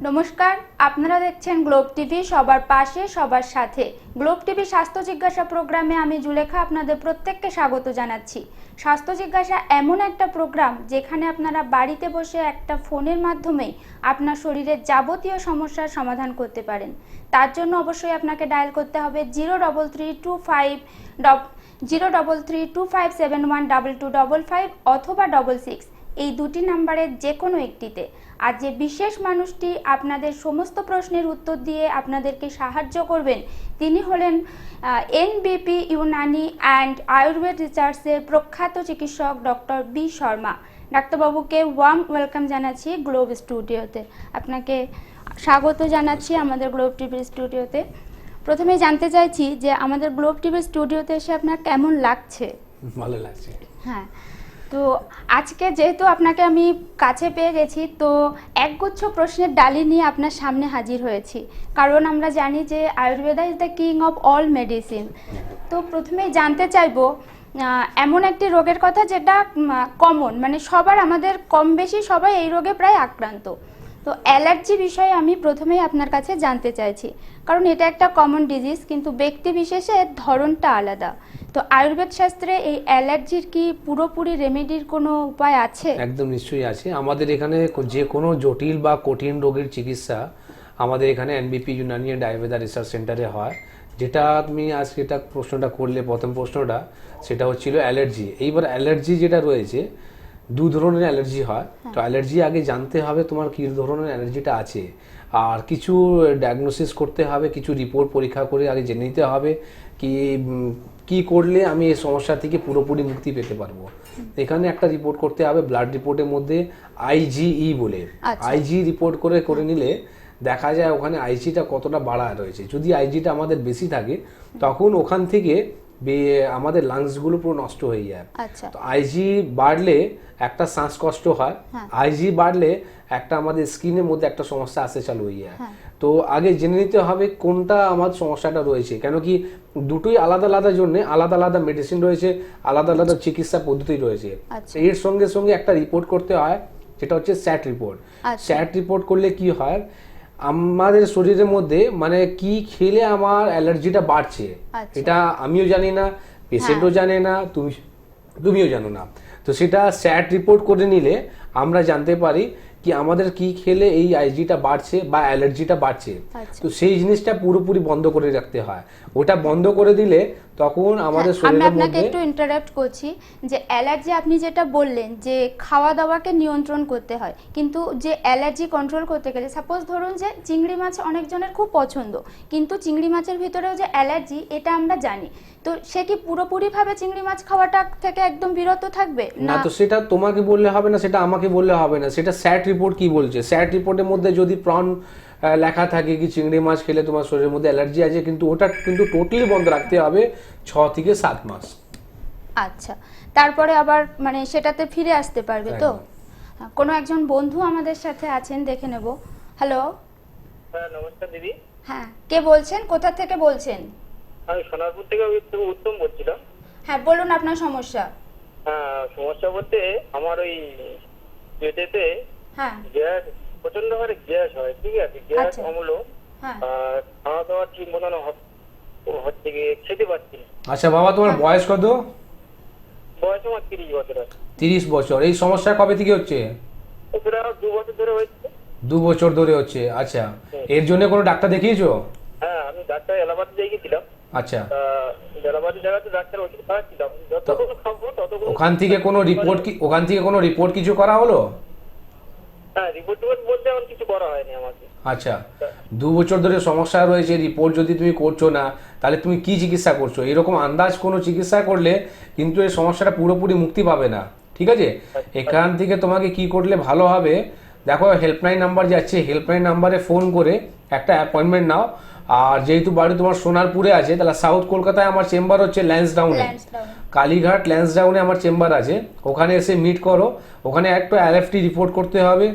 নমস্কার, আপনারা দেখছেন গ্লোব টিভি, সবার পাশে সবার সাথে। গ্লোব টিভি স্বাস্থ্য জিজ্ঞাসা প্রোগ্রামে আমি জুলেখা আপনাদের প্রত্যেককে স্বাগত জানাচ্ছি। স্বাস্থ্য জিজ্ঞাসা এমন একটা প্রোগ্রাম যেখানে আপনারা বাড়িতে বসে একটা ফোনের মাধ্যমেই আপনার শরীরের যাবতীয় সমস্যার সমাধান করতে পারেন। তার জন্য অবশ্যই আপনাকে ডায়াল করতে হবে 03325712255 অথবা 66 এই দুটি নাম্বারের যে কোনো একটিতে। আর যে বিশেষ মানুষটি আপনাদের সমস্ত প্রশ্নের উত্তর দিয়ে আপনাদেরকে সাহায্য করবেন তিনি হলেন এনবিপি ইউনানি অ্যান্ড আয়ুর্বেদ রিসার্চের প্রখ্যাত চিকিৎসক ডক্টর বি শর্মা। ডাক্তারবাবুকে ওয়ার্ম ওয়েলকাম জানাচ্ছি গ্লোব স্টুডিওতে। আপনাকে স্বাগত জানাচ্ছি আমাদের গ্লোব টিভি স্টুডিওতে। প্রথমেই জানতে চাইছি যে আমাদের গ্লোব টিভি স্টুডিওতে এসে আপনার কেমন লাগছে? ভালো লাগছে। হ্যাঁ, তো আজকে যেহেতু আপনাকে আমি কাছে পেয়ে গেছি, তো একগুচ্ছ প্রশ্নের ডালি নিয়ে আপনার সামনে হাজির হয়েছি, কারণ আমরা জানি যে Ayurveda is the king of all medicine. তো প্রথমেই জানতে চাইবো এমন একটি রোগের কথা যেটা কমন, মানে সবার, আমাদের কম বেশি সবাই এই রোগে প্রায় আক্রান্ত। তো অ্যালার্জি বিষয়ে আমি প্রথমেই আপনার কাছে জানতে চাইছি, কারণ এটা একটা কমন ডিজিজ, কিন্তু ব্যক্তি বিশেষে এর ধরনটা আলাদা। তো আয়ুর্বেদ শাস্ত্রে এই অ্যালার্জির কি পুরোপুরি রেমেডির কোনো উপায় আছে? একদম নিশ্চয়ই আছে। আমাদের এখানে যে কোনো জটিল বা কঠিন রোগের চিকিৎসা আমাদের এখানে এনবিপি ইউনানি অ্যান্ড আয়ুর্বেদা রিসার্চ সেন্টারে হয়। যেটা তুমি আজকে এটা প্রশ্নটা করলে, প্রথম প্রশ্নটা সেটা হচ্ছিল অ্যালার্জি। এইবার অ্যালার্জি যেটা রয়েছে, দু ধরনের অ্যালার্জি হয়। তো অ্যালার্জি আগে জানতে হবে তোমার কী ধরনের অ্যালার্জিটা আছে, আর কিছু ডায়াগনোসিস করতে হবে, কিছু রিপোর্ট পরীক্ষা করে আগে জেনে নিতে হবে কি করলে আমি এই সমস্যা থেকে পুরোপুরি মুক্তি পেতে পারবো। এখানে একটা রিপোর্ট করতে হবে, ব্লাড রিপোর্টের মধ্যে আইজিই বলে, আইজি রিপোর্ট করে নিলে দেখা যায় ওখানে আইজিটা কতটা বাড়া রয়েছে। যদি আইজিটা আমাদের বেশি থাকে তখন ওখান থেকে আমাদের লাংসগুলো পুরো নষ্ট হয়ে যায়। তো আইজি বাড়লে একটা শ্বাসকষ্ট হয়, আইজি বাড়লে একটা আমাদের স্কিনের মধ্যে একটা সমস্যা আসতে চালু হয়ে যায়। তো আগে জেনে নিতে হবে কোনটা আমার সমস্যাটা রয়েছে, কেন কি দুটোই আলাদা আলাদা জন্য আলাদা আলাদা মেডিসিন রয়েছে, আলাদা আলাদা চিকিৎসা পদ্ধতি রয়েছে। এর সঙ্গে সঙ্গে একটা রিপোর্ট করতে হয়, যেটা হচ্ছে স্যাট রিপোর্ট। স্যাট রিপোর্ট করলে কি হয়, আমাদের শরীরের মধ্যে মানে কি খেলে আমার অ্যালার্জিটা বাড়ছে এটা আমিও জানি না, পেশেন্টও জানে না, তুমিও জানো না। তো সেটা স্যাট রিপোর্ট করে নিলে আমরা জানতে পারি কি আমাদের কি খেলে এই আইজিটা বাড়ছে বা অ্যালার্জিটা বাড়ছে। তো সেই জিনিসটা পুরোপুরি বন্ধ করে রাখতে হয়। ওটা বন্ধ করে দিলে তখন আমাদের শরীরের মধ্যে। আমি আপনাকে একটু ইন্টারাপ্ট করছি যে অ্যালার্জি আপনি যেটা বললেন যে খাওয়া দাওয়াকে নিয়ন্ত্রণ করতে হয়, কিন্তু যে অ্যালার্জি কন্ট্রোল করতে গেলে, সাপোজ ধরুন যে চিংড়ি মাছ অনেকজনের খুব পছন্দ, কিন্তু চিংড়ি মাছের ভিতরেও যে অ্যালার্জি এটা আমরা জানি, তো সে কি পুরোপুরিভাবে চিংড়ি মাছ খাওয়াটা থেকে একদম বিরত থাকবে না? তো সেটা তোমাকে বললে হবে না, সেটা আমাকে বললে হবে না। সেটা স্যাট রিপোর্ট কি বলছে, স্যাট রিপোর্টের মধ্যে যদি প্রন লেখা থাকে কি চিংড়ি মাছ খেলে তোমার শরীরের মধ্যে অ্যালার্জি আছে, কিন্তু ওটা কিন্তু টোটালি বন্ধ রাখতে হবে 6 থেকে 7 মাস। আচ্ছা, তারপরে আবার মানে সেটাতে ফিরে আসতে পারবে তো? কোনো একজন বন্ধু আমাদের সাথে আছেন, দেখে নেব। হ্যালো। হ্যাঁ, নমস্কার দিদি। হ্যাঁ, কে বলছেন, কোথা থেকে বলছেন? আমি সোনারপুর থেকে উত্তম বলছিলাম। হ্যাঁ, বলুন আপনার সমস্যা। হ্যাঁ, সমস্যা বলতে আমার ওই পেটেতে গ্যাস, প্রচন্ড হারে গ্যাস হয়, ঠিক আছে, গ্যাস অম্ল, আর খাওয়া দাওয়া ঠিক মতন হচ্ছে গিয়ে খেতে পারছি না। আচ্ছা বাবা, তোমার বয়স কত? বয়স আমার 30 বছর আছে। 30 বছর। এই সমস্যা কবে থেকে হচ্ছে? প্রায় 2 বছর ধরে হচ্ছে। 2 বছর ধরে হচ্ছে। আচ্ছা, এর জন্য কোনো ডাক্তার দেখিয়েছো? হ্যাঁ, আমি ডাক্তার এলাহাবাদে দেখিয়েছিলাম। আচ্ছা, এলাহাবাদে জায়গাতে ডাক্তার ওষুধ খাওয়াচ্ছিলাম, যতগুলো খাবো ততগুলো। ওখান থেকে কোনো রিপোর্ট কিছু করা হলো? হ্যাঁ, রিপোর্ট বলতে আমার কিছু করা হয়নি আমাকে। আচ্ছা, 2 বছর ধরে সমস্যা রয়েছে, রিপোর্ট যদি তুমি করছো না তাহলে তুমি কি চিকিৎসা করছো? এরকম আন্দাজ কোনো চিকিৎসা করলে কিন্তু এই সমস্যাটা পুরোপুরি মুক্তি পাবে না, ঠিক আছে? এখান থেকে তোমাকে কি করলে ভালো হবে, দেখো হেল্পলাইন নাম্বার যাচ্ছে, হেল্পলাইন নাম্বারে ফোন করে একটা অ্যাপয়েন্টমেন্ট নাও। আর যেহেতু বাড়ি তোমার সোনারপুরে আছে, তাহলে সাউথ কলকাতায় আমার চেম্বার হচ্ছে ল্যান্সডাউনে, কালীঘাট ল্যান্সডাউনে আমার চেম্বার আছে। ওখানে এসে মিট করো। ওখানে একটা এলএফটি রিপোর্ট করতে হবে,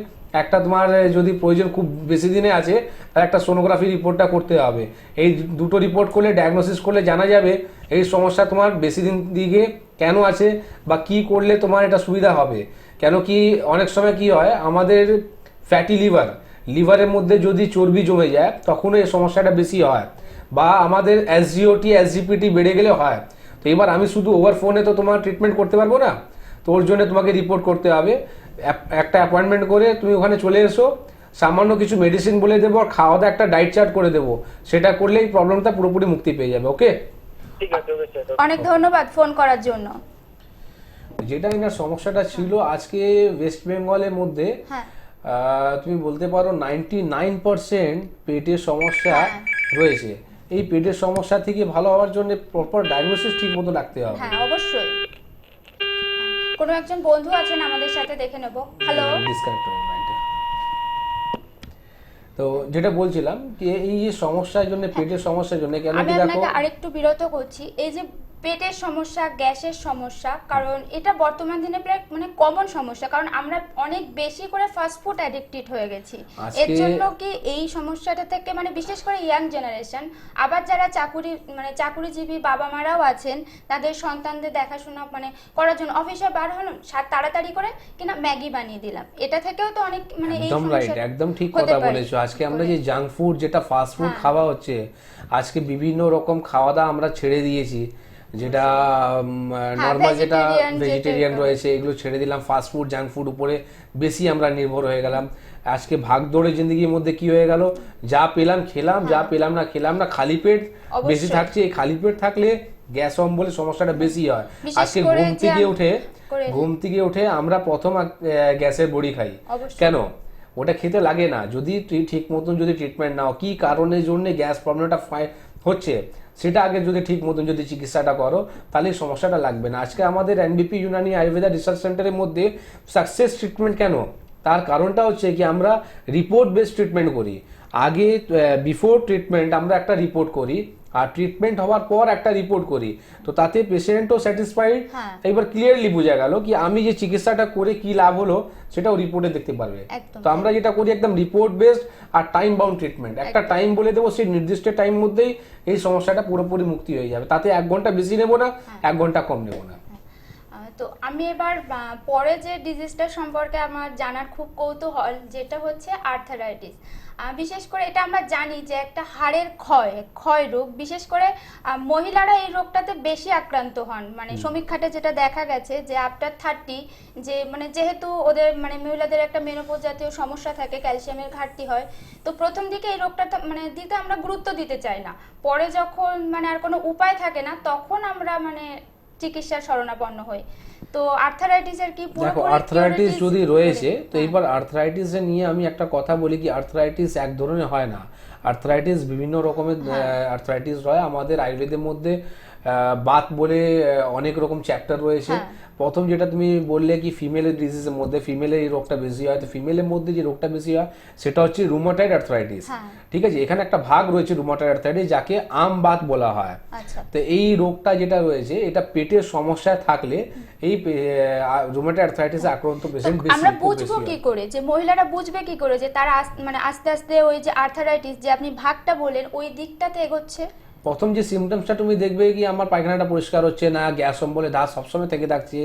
একটা তোমার যদি প্রয়োজন খুব বেশি দিনে আছে তাহলে একটা সোনোগ্রাফি রিপোর্টটা করতে হবে। এই দুটো রিপোর্ট করলে, ডায়াগনোসিস করলে জানা যাবে এই সমস্যা তোমার বেশি দিন দিকে কেন আছে বা কি করলে তোমার এটা সুবিধা হবে। কেন কি অনেক সময় কি হয়, আমাদের ফ্যাটি লিভারের মধ্যে যদি চর্বি জমে যায় তখন এই সমস্যাটা বেশি হয়, বা আমাদের এসজিওটি এসজিপিটি বেড়ে গেলে হয়। তো এবার আমি শুধু ওভার ফোনে তো তোমার ট্রিটমেন্ট করতে পারবো না, তো ওর জন্য তোমাকে রিপোর্ট করতে হবে। একটা অ্যাপয়েন্টমেন্ট করে তুমি ওখানে চলে এসো, সামান্য কিছু মেডিসিন বলে দেবো আর খাওয়া দাওয়া একটা ডায়েট চার্ট করে দেবো, সেটা করলেই প্রবলেমটা পুরোপুরি মুক্তি পেয়ে যাবে। ওকে, ঠিক আছে, ওকে স্যার। অনেক ধন্যবাদ ফোন করার জন্য। যেটা এনার সমস্যাটা ছিল আজকে ওয়েস্ট বেঙ্গলের মধ্যে, হ্যাঁ তুমি বলতে পারো 99% পেটের সমস্যা রয়েছে। এই পেটের সমস্যা থেকে ভালো হওয়ার জন্য প্রপার ডায়াগনোসিস ঠিক মতো রাখতে হবে। হ্যাঁ অবশ্যই। কোনো একজন বন্ধু আছেন আমাদের সাথে, দেখে নেব। হ্যালো, ডিসকানেক্ট হয়ে গেল। তো যেটা বলছিলাম যে এই যে সমস্যার জন্য, পেটের সমস্যার জন্য, কেন আমি কি দেখো, আপনাকে আরেকটু বিরত করছি। এই যে পেটের সমস্যা, গ্যাসের সমস্যা, কারণ এটা বর্তমান দিনে প্রায় মানে কমন সমস্যা, কারণ আমরা অনেক বেশি করে ফাস্ট ফুড অ্যাডিক্টেড হয়ে গেছি। এর জন্য কি এই সমস্যাটা থেকে মানে বিশেষ করে ইয়াং জেনারেশন, আবার যারা চাকুরিজীবী বাবা মারাও আছেন, তাদের সন্তানদের দেখাশোনা মানে করার জন্য অফিসে বার হলাম, তাড়াতাড়ি করে কিনা ম্যাগি বানিয়ে দিলাম, এটা থেকেও তো অনেক মানে এই একদম রাইট, একদম ঠিক কথা বলেছো। আজকে আমরা যে জাঙ্ক ফুড, যেটা ফাস্ট ফুড খাওয়া হচ্ছে, আজকে বিভিন্ন রকম খাওয়া দাওয়া আমরা ছেড়ে দিয়েছি, যেটা নর্মাল যেটা ভেজিটেরিয়ান রয়েছে এগুলো ছেড়ে দিলাম, ফাস্ট ফুড জাঙ্ক ফুড উপরে বেশি আমরা নির্ভর হয়ে গেলাম। আজকে ভাগদৌড়ে জিন্দগির মধ্যে কি হয়ে গেল, যা পেলাম খেলাম, যা পেলাম না খেলাম না, খালি পেট বেশি থাকছে। এই খালি পেট থাকলে গ্যাস অম্বলের সমস্যাটা বেশি হয়। আজকে ঘুম থেকে উঠে আমরা প্রথম গ্যাসের বড়ি খাই, কেন? ওটা খেতে লাগে না। যদি ঠিক মতন যদি ট্রিটমেন্ট নাও, কি কারণের জন্য গ্যাস প্রবলেমটা হচ্ছে সেটা আগে যদি ঠিক মতন যদি চিকিৎসাটা করো, তাহলে সমস্যাটা লাগবে না। আজকে আমাদের এনবিপি ইউনানি আয়ুর্বেদা রিসার্চ সেন্টারের মধ্যে সাকসেস ট্রিটমেন্ট কেন, তার কারণটা হচ্ছে কি আমরা রিপোর্ট বেসড ট্রিটমেন্ট করি। আগে বিফোর ট্রিটমেন্ট আমরা একটা রিপোর্ট করি, আর ট্রিটমেন্ট হওয়ার পর একটা রিপোর্ট করি, তো তাতে পেশেন্টও স্যাটিসফাইড। এবার ক্লিয়ারলি বোঝা গেল কি আমি যে চিকিৎসাটা করে কি লাভ হলো সেটাও রিপোর্টে দেখতে পারবে। তো আমরা যেটা করি একদম রিপোর্ট বেসড আর টাইম বাউন্ড ট্রিটমেন্ট, একটা টাইম বলে দেবো, সেই নির্দিষ্ট টাইম মধ্যেই এই সমস্যাটা পুরোপুরি মুক্তি হয়ে যাবে। তাতে 1 ঘন্টা বেশি নেবো না, 1 ঘন্টা কম নেবো না। তো আমি এবার পরে যে ডিজিজটা সম্পর্কে আমার জানার খুব কৌতূহল, যেটা হচ্ছে আর্থারাইটিস। বিশেষ করে এটা আমরা জানি যে একটা হাড়ের ক্ষয় রোগ, বিশেষ করে মহিলারা এই রোগটাতে বেশি আক্রান্ত হন। মানে সমীক্ষাতে যেটা দেখা গেছে যে আফটার 30, যে মানে যেহেতু ওদের মানে মহিলাদের একটা মেনোপজ জাতীয় সমস্যা থাকে, ক্যালসিয়ামের ঘাটতি হয়, তো প্রথম দিকে এই রোগটা মানে দিতে আমরা গুরুত্ব দিতে চাই না। পরে যখন মানে আর কোনো উপায় থাকে না, তখন আমরা মানে চিকিৎসার শরণাপন্ন হই। তো আর্থারাইটিসের কি পুরো, দেখো আর্থারাইটিস যদি রয়েছে, তো এবার আর্থারাইটিস নিয়ে আমি একটা কথা বলি কি, আর্থারাইটিস এক ধরনের হয় না। আর্থারাইটিস বিভিন্ন রকমের আর্থারাইটিস হয়। আমাদের আয়ুর্বেদের মধ্যে বাত বলে অনেক রকম চ্যাপ্টার রয়েছে। প্রথম যেটা তুমি বললে কি ফিমেলের ডিজিজের মধ্যে ফিমেলের এই রোগটা বেশি হয়, তো ফিমেলের মধ্যে যে রোগটা বেশি হয় সেটা হচ্ছে রুমাটয়েড আর্থ্রাইটিস। ঠিক আছে, এখানে একটা ভাগ রয়েছে রুমাটয়েড আর্থ্রাইটিস, যাকে আম বাত বলা হয়। তো এই রোগটা যেটা রয়েছে, এটা পেটের সমস্যায় থাকলে এই রুমাটয়েড আর্থ্রাইটিসে আক্রান্ত পেশেন্ট বেশি। আমরা বুঝবো কি করে, যে মহিলারা বুঝবে কি করে যে তারা মানে আস্তে আস্তে ওই যে আর্থারাইটিস যে আপনি ভাগটা বলেন ওই দিকটাতে এগোচ্ছে? প্রথম যে সিমটমসটা তুমি দেখবে কি আমার পায়খানাটা পরিষ্কার হচ্ছে না, গ্যাস অম্বলে দাঁত সবসময় থেকে থাকছে,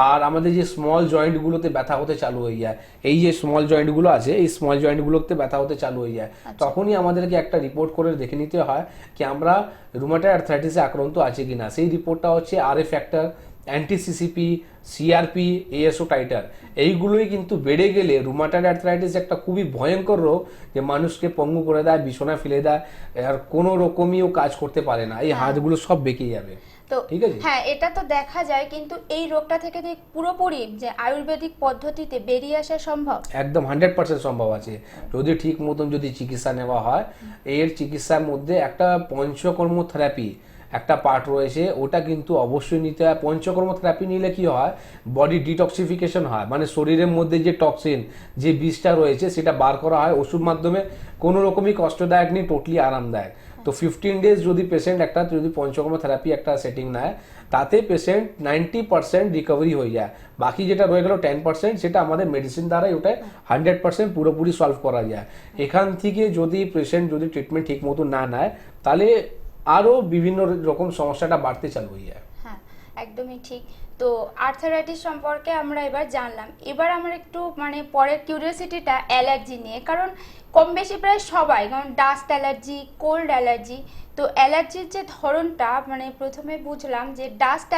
আর আমাদের যে স্মল জয়েন্টগুলোতে ব্যথা হতে চালু হয়ে যায়, এই যে স্মল জয়েন্টগুলো আছে এই স্মল জয়েন্টগুলোতে ব্যথা হতে চালু হয়ে যায়, তখনই আমাদেরকে একটা রিপোর্ট করে দেখে নিতে হয় কি আমরা রুমাটয়েড আর্থ্রাইটিসে আক্রান্ত আছে কিনা। সেই রিপোর্টটা হচ্ছে RA factor, anti-CCP, CRP, ASO titre, এইগুলোই কিন্তু বেড়ে গেলে রুমাটয়েড আর্থ্রাইটিস একটা খুবই ভয়ঙ্কর রোগ, যে মানুষকে পঙ্গু করে দেয়, বিছানায় ফেলে দেয়, আর কোনো রকমই ও কাজ করতে পারে না, এই হাতগুলো সব বেঁকে যাবে। তো ঠিক আছে, হ্যাঁ এটা তো দেখা যায়, কিন্তু এই রোগটা থেকে কি পুরোপুরি যে আয়ুর্বেদিক পদ্ধতিতে বেরিয়ে আসা সম্ভব? একদম 100% সম্ভব আছে, যদি ঠিক মতন যদি চিকিৎসা নেওয়া হয়। এর চিকিৎসার মধ্যে একটা পঞ্চকর্ম থেরাপি একটা পার্ট রয়েছে, ওটা কিন্তু অবশ্যই নিতে হয়। পঞ্চকর্ম থেরাপি নিলে কি হয়, বডি ডিটক্সিফিকেশন হয়, মানে শরীরের মধ্যে যে টক্সিন যে বিষটা রয়েছে সেটা বার করা হয় ওষুধ মাধ্যমে, কোনো রকমই কষ্টদায়ক নেই, টোটালি আরামদায়ক। তো 15 ডেজ যদি পেশেন্ট একটা যদি পঞ্চকর্ম থেরাপি একটা সেটিং নেয়, তাতে পেশেন্ট 90% রিকভারি হয়ে যায়। বাকি যেটা রয়ে গেল 10% সেটা আমাদের মেডিসিন দ্বারাই ওটা 100% পুরোপুরি সলভ করা যায়। এখান থেকে যদি পেশেন্ট যদি ট্রিটমেন্ট ঠিক মতো না নেয়, তাহলে আরও বিভিন্ন রকম সমস্যাটা বাড়তে চালু হয়ে যায়। হ্যাঁ একদমই ঠিক। তো আর্থারাইটিস সম্পর্কে আমরা এবার জানলাম। এবার আমার একটু মানে পরের কিউরিওসিটিটা অ্যালার্জি নিয়ে, কারণ কম বেশি প্রায় সবাই, কারণ ডাস্ট অ্যালার্জি, কোল্ড অ্যালার্জি, তো অ্যালার্জির যে ধরনটা মানে প্রথমে বুঝলাম যে ডাস্ট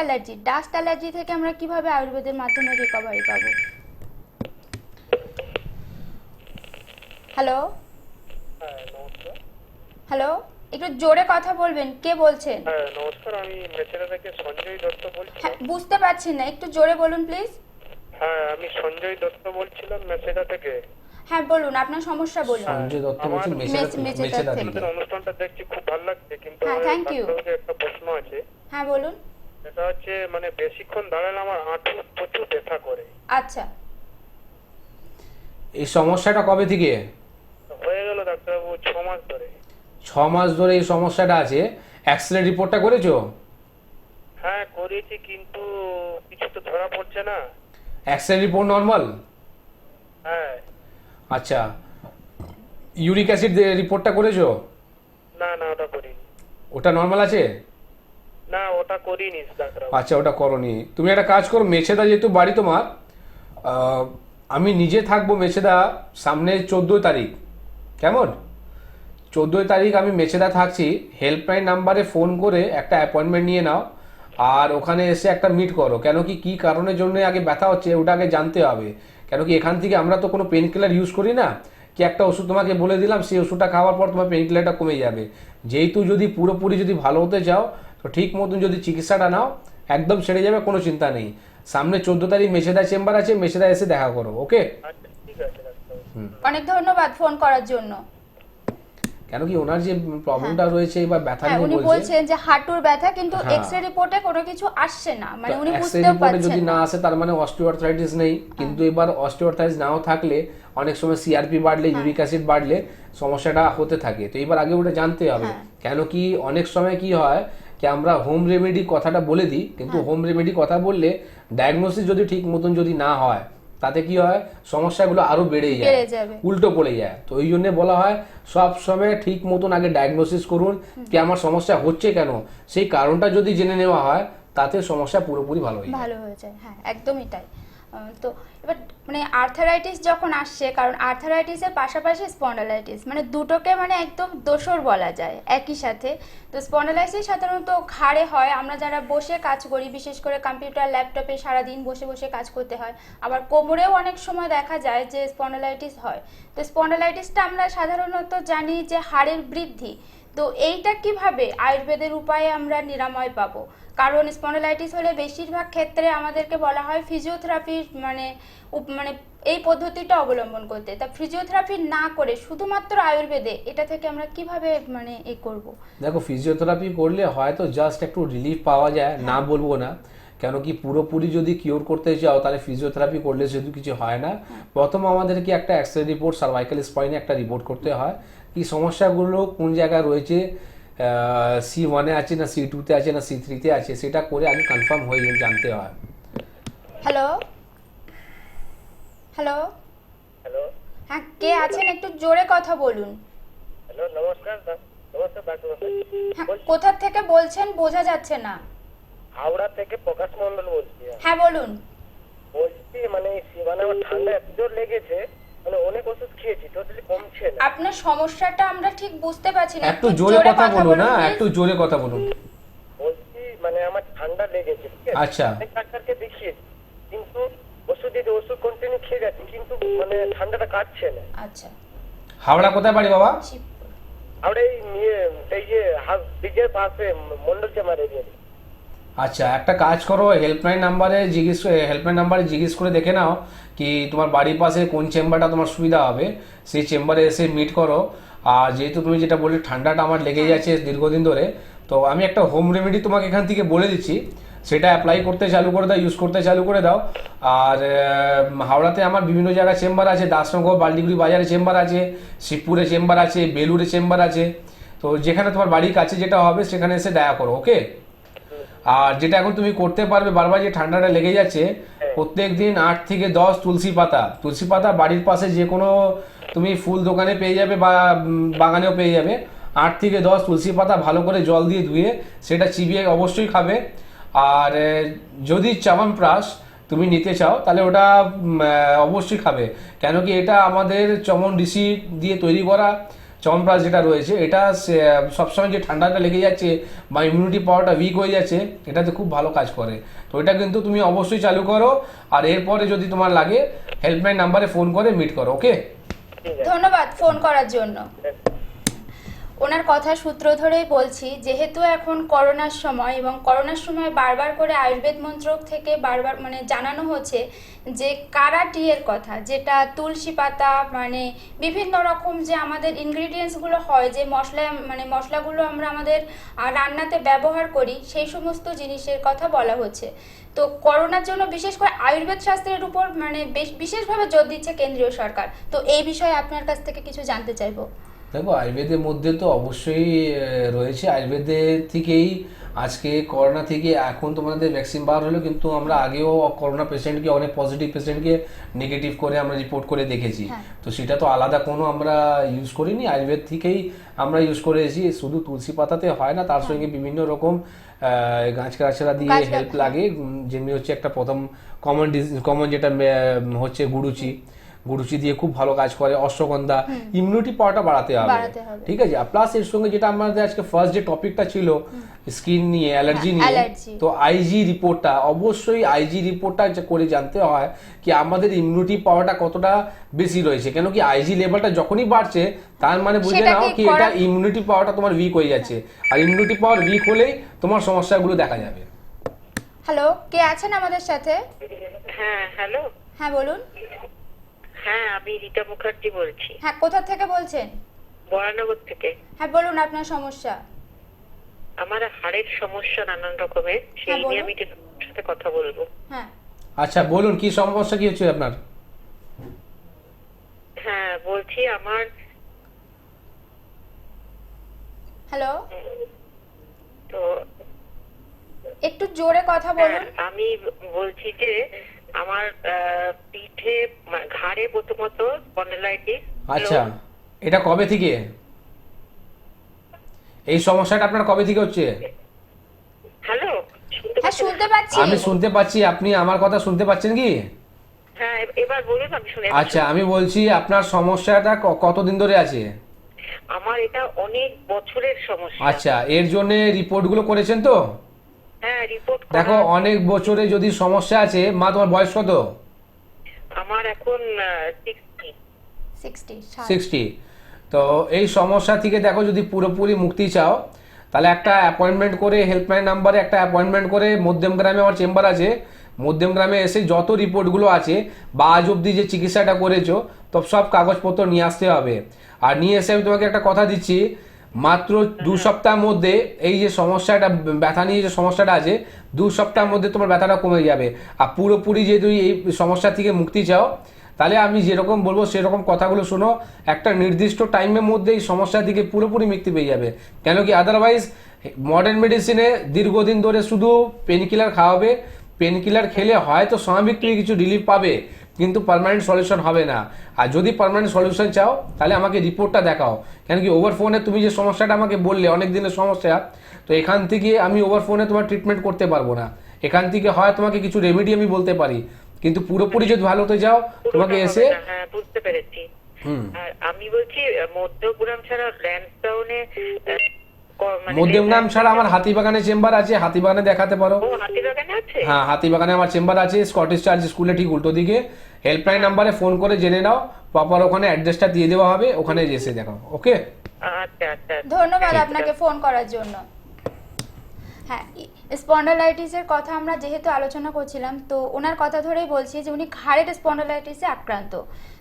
অ্যালার্জি থেকে আমরা কিভাবে আয়ুর্বেদের মাধ্যমে রিকভারি পাবো। হ্যালো হ্যাঁ নমস্কার। হ্যালো, একটু জোরে কথা বলবেন, কে বলছেন? হ্যাঁ নমস্কার, আমি মেচেদা থেকে সঞ্জয় দত্ত বলছি। হ্যাঁ, বুঝতে পারছি না, একটু জোরে বলুন প্লিজ। হ্যাঁ আমি সঞ্জয় দত্ত বলছিলাম মেচেদা থেকে। হ্যাঁ বলুন, আপনার সমস্যা বলুন। সঞ্জয় দত্ত বলছি মেচেদা থেকে। আপনাদের অনুষ্ঠানটা দেখছি খুব ভালো লাগছে, কিন্তু হ্যাঁ, thank you. একটা প্রশ্ন আছে। হ্যাঁ বলুন। এটা হচ্ছে মানে বেশিক্ষণ দাঁড়ালে আমার হাঁটু প্রচুর ব্যথা করে। আচ্ছা, এই সমস্যাটা কবে থেকে? হয়ে গেল ডাক্তারবাবু 6 মাস ধরে। 6 মাস ধরে এই সমস্যাটা আছে। এক্সরে রিপোর্টটা করেছো? হ্যাঁ করেছি, কিন্তু কিছু তো ধরা পড়ছে না। X-ray report normal? হ্যাঁ। আচ্ছা, ইউরিক অ্যাসিড রিপোর্টটা করেছো? না না ওটা করিনি। ওটা নর্মাল আছে? না ওটা করিনি ডাক্তারবাবু। আচ্ছা, ওটা করনি। তুমি একটা কাজ করো, মেছেদা যেহেতু বাড়ি তোমার, আমি নিজে থাকবো মেছেদা সামনে 14 তারিখ, কেমন? 14 তারিখ আমি মেছেদা থাকছি। হেল্পলাইন নাম্বারে ফোন করে একটা অ্যাপয়েন্টমেন্ট নিয়ে নাও, আর ওখানে এসে একটা মিট করো। কেন কি কী কারণের জন্য আগে ব্যথা হচ্ছে ওটা আগে জানতে হবে। কেন কি এখান থেকে আমরা তো কোনো পেন কিলার ইউজ করি না, কি একটা ওষুধ তোমাকে বলে দিলাম, সেই ওষুধটা খাওয়ার পর তোমার পেন কিলারটা কমে যাবে। যেহেতু যদি পুরোপুরি যদি ভালো হতে চাও, তো ঠিক মতন যদি চিকিৎসাটা নাও, একদম সেরে যাবে, কোনো চিন্তা নেই। সামনে 14 তারিখ মেছেদা চেম্বার আছে, মেছেদা এসে দেখা করো, ওকে? আচ্ছা ঠিক আছে ডাক্তারবাবু। অনেক ধন্যবাদ ফোন করার জন্য। কেন কি ওনার যে প্রবলেমটা রয়েছে এবার ব্যথা হ্যাঁ, নিয়ে উনি বলছে। বলছেন যে হাঁটুর ব্যথা, কিন্তু হ্যাঁ। এক্সরে রিপোর্টে কোনো কিছু আসছে না, মানে উনি এক্সরে বুঝতেও রিপোর্টে পারছেন যদি না। না আসে তার মানে অস্টিওআর্থ্রাইটিস নেই। কিন্তু এবার অস্টিওআর্থ্রাইটিস নাও থাকলে অনেক সময় সিআরপি বাড়লে, ইউরিক অ্যাসিড বাড়লে সমস্যাটা হতে থাকে। তো এবার আগে ওটা জানতে হবে। কেন কি অনেক সময় কি হয় কি আমরা হোম রেমেডি কথাটা বলে দিই, কিন্তু হোম রেমেডি কথা বললে ডায়াগনোসিস যদি ঠিক মতন যদি না হয়, তাতে কি হয় সমস্যাগুলো আরো বেড়ে যাবে। উল্টো পড়ে যায়। তো ওই জন্য বলা হয় সব সময় ঠিক মতন আগে ডায়াগনোসিস করুন কি আমার সমস্যা হচ্ছে কেন, সেই কারণটা যদি জেনে নেওয়া হয় তাতে সমস্যা পুরোপুরি ভালো হয়ে যায়। হ্যাঁ, একদমই তাই। তো এবার মানে আর্থারাইটিস যখন আসছে, কারণ আর্থারাইটিসের পাশাপাশি স্পন্ডালাইটিস, মানে দুটোকে মানে একদম দোসর বলা যায় একই সাথে। তো স্পন্ডালাইটিস সাধারণত ঘাড়ে হয়, আমরা যারা বসে কাজ করি, বিশেষ করে কম্পিউটার ল্যাপটপে সারাদিন বসে বসে কাজ করতে হয়। আবার কোমরেও অনেক সময় দেখা যায় যে স্পন্ডালাইটিস হয়। তো স্পন্ডালাইটিসটা আমরা সাধারণত জানি যে হাড়ের বৃদ্ধি। তো এইটা কিভাবে আয়ুর্বেদের উপায়ে আমরা নিরাময় পাবো? কারণ স্পন্ডালাইটিস হলে বেশিরভাগ ক্ষেত্রে আমাদেরকে বলা হয় ফিজিওথেরাপি মানে এই পদ্ধতিটা অবলম্বন করতে। তা ফিজিওথেরাপি না করে শুধুমাত্র আয়ুর্বেদে এটা থেকে আমরা কিভাবে মানে করব? দেখো, ফিজিওথেরাপি করলে হয়তো জাস্ট একটু রিলিফ পাওয়া যায়, না বলবো না। কেন কি পুরোপুরি যদি কিওর করতে চাও তাহলে ফিজিওথেরাপি করলে শুধু কিছু হয় না। প্রথম আমাদেরকে একটা এক্সরে রিপোর্ট, সার্ভাইকাল স্পাইনে একটা রিপোর্ট করতে হয়, কি সমস্যাগুলো কোন জায়গায় রয়েছে, C1-এ আছে না C2-তে আছে না C3-তে আছে, সেটা করে আগে কনফার্ম হয়ে জানতে হয়। Hello hello hello. হ্যাঁ, কে আছেন? একটু জোরে কথা বলুন। হ্যালো নমস্কার নমস্কার ডাক্তার। হ্যাঁ, কোথা থেকে বলছেন বোঝা যাচ্ছে না। হাওড়া থেকে প্রকাশ মন্ডল বলছি। হ্যাঁ বলুন। বলছি মানে মানে আমার ঠান্ডা এত জোর লেগেছে, মানে অনেক ওষুধ খেয়েছি, টোটালি কমছে না। আপনার সমস্যাটা আমরা ঠিক বুঝতে পারছি না, একটু জোরে কথা বলুন না, একটু জোরে কথা বলুন। বলছি মানে আমার ঠান্ডা লেগেছে, ঠিক আছে? আচ্ছা। ডাক্তারকে দেখিয়েছি, কিন্তু ওষুধ কন্টিনিউ খেয়ে যাচ্ছি, কিন্তু মানে ঠান্ডাটা কাটছে না। আচ্ছা। হাওড়া কোথায় বাড়ি বাবা? হাওড়া এই যে ব্রিজের পাশে মন্ডল চেম্বার এরিয়া। আচ্ছা, একটা কাজ করো, হেল্পলাইন নাম্বারে জিজ্ঞেস করে দেখে নাও কি তোমার বাড়ির পাশে কোন চেম্বারটা তোমার সুবিধা হবে, সেই চেম্বারে এসে মিট করো। আর যেহেতু তুমি যেটা বললে ঠান্ডাটা আমার লেগে যাচ্ছে দীর্ঘদিন ধরে, তো আমি একটা হোম রেমেডি তোমাকে এখান থেকে বলে দিচ্ছি, সেটা অ্যাপ্লাই করতে চালু করে দাও, ইউজ করতে চালু করে দাও। আর হাওড়াতে আমার বিভিন্ন জায়গায় চেম্বার আছে, দাসনগর বালডিগুড়ি বাজারে চেম্বার আছে, শিবপুরে চেম্বার আছে, বেলুড়ে চেম্বার আছে। তো যেখানে তোমার বাড়ির কাছে যেটা হবে সেখানে এসে দেখা করো, ওকে? আর যেটা এখন তুমি করতে পারবে, বারবার যে ঠান্ডাটা লেগে যাচ্ছে, প্রত্যেক দিন 8 থেকে 10 তুলসী পাতা বাড়ির পাশে যে কোনো তুমি ফুল দোকানে পেয়ে যাবে বা বাগানেও পেয়ে যাবে। 8 থেকে 10 তুলসী পাতা ভালো করে জল দিয়ে ধুয়ে সেটা চিবিয়ে অবশ্যই খাবে। আর যদি তুমি নিতে চাও তাহলে ওটা অবশ্যই খাবে। কেন কি এটা আমাদের চমন ঋষি দিয়ে তৈরি করা চমনপ্রাশ যেটা রয়েছে, এটা সবসময় যে ঠান্ডাটা লেগে যাচ্ছে বা ইমিউনিটি পাওয়ারটা উইক হয়ে যাচ্ছে, এটাতে খুব ভালো কাজ করে। তো এটা কিন্তু তুমি অবশ্যই চালু করো, আর এরপরে যদি তোমার লাগে হেল্পলাইন নাম্বারে ফোন করে মিট করো। ওকে, ধন্যবাদ ফোন করার জন্য। ওনার কথা সূত্র ধরেই বলছি, যেহেতু এখন করোনার সময় এবং করোনার সময় বারবার করে আয়ুর্বেদ মন্ত্রক থেকে বারবার মানে জানানো হচ্ছে যে কারা টি এর কথা, যেটা তুলসী পাতা মানে বিভিন্ন রকম যে আমাদের ইনগ্রিডিয়েন্টসগুলো হয়, যে মশলাগুলো আমরা আমাদের রান্নাতে ব্যবহার করি, সেই সমস্ত জিনিসের কথা বলা হচ্ছে। তো করোনার জন্য বিশেষ করে আয়ুর্বেদ শাস্ত্রের উপর মানে বিশেষভাবে জোর দিচ্ছে কেন্দ্রীয় সরকার। তো এই বিষয়ে আপনার কাছ থেকে কিছু জানতে চাইবো। দেখো, আয়ুর্বেদের মধ্যে তো অবশ্যই রয়েছে। আয়ুর্বেদের থেকেই আজকে করোনা থেকে এখন তোমাদের ভ্যাকসিন বার হলো, কিন্তু আমরা আগেও করোনা পেশেন্টকে, অনেক পজিটিভ পেশেন্টকে নেগেটিভ করে আমরা রিপোর্ট করে দেখেছি। তো সেটা তো আলাদা কোনো আমরা ইউজ করিনি, আয়ুর্বেদ থেকেই আমরা ইউজ করেছি। শুধু তুলসী পাতাতে হয় না, তার সঙ্গে বিভিন্ন রকম গাছগাছড়া দিয়ে হেল্প লাগে, যেমনি হচ্ছে একটা প্রথম কমন যেটা হচ্ছে গুরুচি দিয়ে খুব ভালো কাজ করে। অশ্বগন্ধা, ইমিউনিটি পাওয়ারটা বাড়াতে হবে, ঠিক আছে। আর প্লাস এর সঙ্গে যেটা আমাদের আজকে ফার্স্ট যে টপিকটা ছিল স্কিন নিয়ে, অ্যালার্জি নিয়ে, তো আইজি রিপোর্টটা অবশ্যই করে জানতে হয় কি আমাদের ইমিউনিটি পাওয়ারটা কতটা বেশি রয়েছে। কেন কি আইজি লেভেলটা যখনই বাড়ছে তার মানে বুঝে নাও কি এটা ইমিউনিটি পাওয়ারটা তোমার উইক হয়ে যাচ্ছে, আর ইমিউনিটি পাওয়ার উইক হলেই তোমার সমস্যাগুলো দেখা যাবে। হ্যালো, কে আছেন আমাদের সাথে? হ্যাঁ, হ্যালো। হ্যাঁ বলুন। হ্যাঁ, আমি রীতা মুখার্জি বলছি। হ্যাঁ, কোথা থেকে বলছেন? বরানগর থেকে। হ্যাঁ বলুন আপনার সমস্যা। আমার হাড়ের সমস্যা নানান রকমের, সেই নিয়ে আমি আপনার সাথে কথা বলবো। হ্যাঁ আচ্ছা বলুন, কি সমস্যা, কি হচ্ছে আপনার? হ্যাঁ বলছি, আমার হ্যালো, তো একটু জোরে কথা বলুন। আমি বলছি যে আমার পিঠে ঘাড়ে প্রথমত স্পন্ডালাইটিস। আচ্ছা, এটা কবে থেকে এই সমস্যাটা আপনার কবে থেকে হচ্ছে? হ্যালো, হ্যাঁ শুনতে পাচ্ছি। আমি শুনতে পাচ্ছি, আপনি আমার কথা শুনতে পাচ্ছেন কি? হ্যাঁ, এবার বলুন, আমি শুনে। আচ্ছা, আমি বলছি আপনার সমস্যাটা কতদিন ধরে আছে? আমার এটা অনেক বছরের সমস্যা। আচ্ছা, এর জন্য রিপোর্টগুলো করেছেন তো? হ্যাঁ, রিপোর্ট দেখো, অনেক বছরে যদি সমস্যা আছে, মা তোমার বয়স কত? আমার এখন 60। তো এই সমস্যা থেকে দেখো যদি পুরোপুরি মুক্তি চাও তাহলে একটা অ্যাপয়েন্টমেন্ট করে, হেল্পলাইন নাম্বারে একটা অ্যাপয়েন্টমেন্ট করে, মধ্যমগ্রামে আমার চেম্বার আছে, মধ্যমগ্রামে এসে যত রিপোর্টগুলো আছে বা আজ অবধি যে চিকিৎসাটা করেছো তো সব কাগজপত্র নিয়ে আসতে হবে। আর নিয়ে এসে আমি তোমাকে একটা কথা দিচ্ছি, মাত্র 2 সপ্তাহের মধ্যে এই যে সমস্যাটা, ব্যথা নিয়ে যে সমস্যাটা আছে, 2 সপ্তাহের মধ্যে তোমার ব্যথাটা কমে যাবে। আর পুরোপুরি যে তুমি এই সমস্যা থেকে মুক্তি চাও তাহলে আমি যেরকম বলবো সেরকম কথাগুলো শোনো, একটা নির্দিষ্ট টাইমের মধ্যে এই সমস্যা থেকে পুরোপুরি মুক্তি পেয়ে যাবে। কেন কি আদারওয়াইজ মডার্ন মেডিসিনে দীর্ঘদিন ধরে শুধু পেন কিলার খাওয়াবে, পেন কিলার খেলে হয়তো স্বাভাবিক তুমি কিছু রিলিফ পাবে, কিন্তু পার্মানেন্ট সলিউশন হবে না। আর যদি পার্মানেন্ট সলিউশন চাও তাহলে আমাকে রিপোর্টটা দেখাও। কেন কি ওভার ফোনে তুমি যে সমস্যাটা আমাকে বললে অনেক দিনের সমস্যা, তো এখান থেকে আমি ওভার ফোনে তোমার ট্রিটমেন্ট করতে পারবো না। এখান থেকে হয় তোমাকে কিছু রেমেডি আমি বলতে পারি, কিন্তু পুরোপুরি যদি ভালো হতে যাও তোমাকে এসে। হ্যাঁ, বুঝতে পেরেছি। আর আমি বলছি মধ্যগ্রাম ছাড়া ল্যান্সডাউনে, মধ্যমগ্রাম ছাড়া আমার হাতিবাগানে চেম্বার আছে, হাতিবাগানে দেখাতে পারো। হাতিবাগানে আছে? হ্যাঁ, হাতিবাগানে আমার চেম্বার আছে, স্কটিশ চার্চ স্কুলে ঠিক উল্টো দিকে। হেল্পলাইন নাম্বারে ফোন করে জেনে নাও, প্রপার ওখানে অ্যাড্রেসটা দিয়ে দেওয়া হবে, ওখানে এসে দেখাও। ওকে, আচ্ছা আচ্ছা, ধন্যবাদ আপনাকে ফোন করার জন্য। হ্যাঁ, স্পন্ডালাইটিসের কথা আমরা যেহেতু আলোচনা করছিলাম, তো ওনার কথা ধরেই বলছি যে উনি ঘাড়ের স্পন্ডালাইটিসে আক্রান্ত।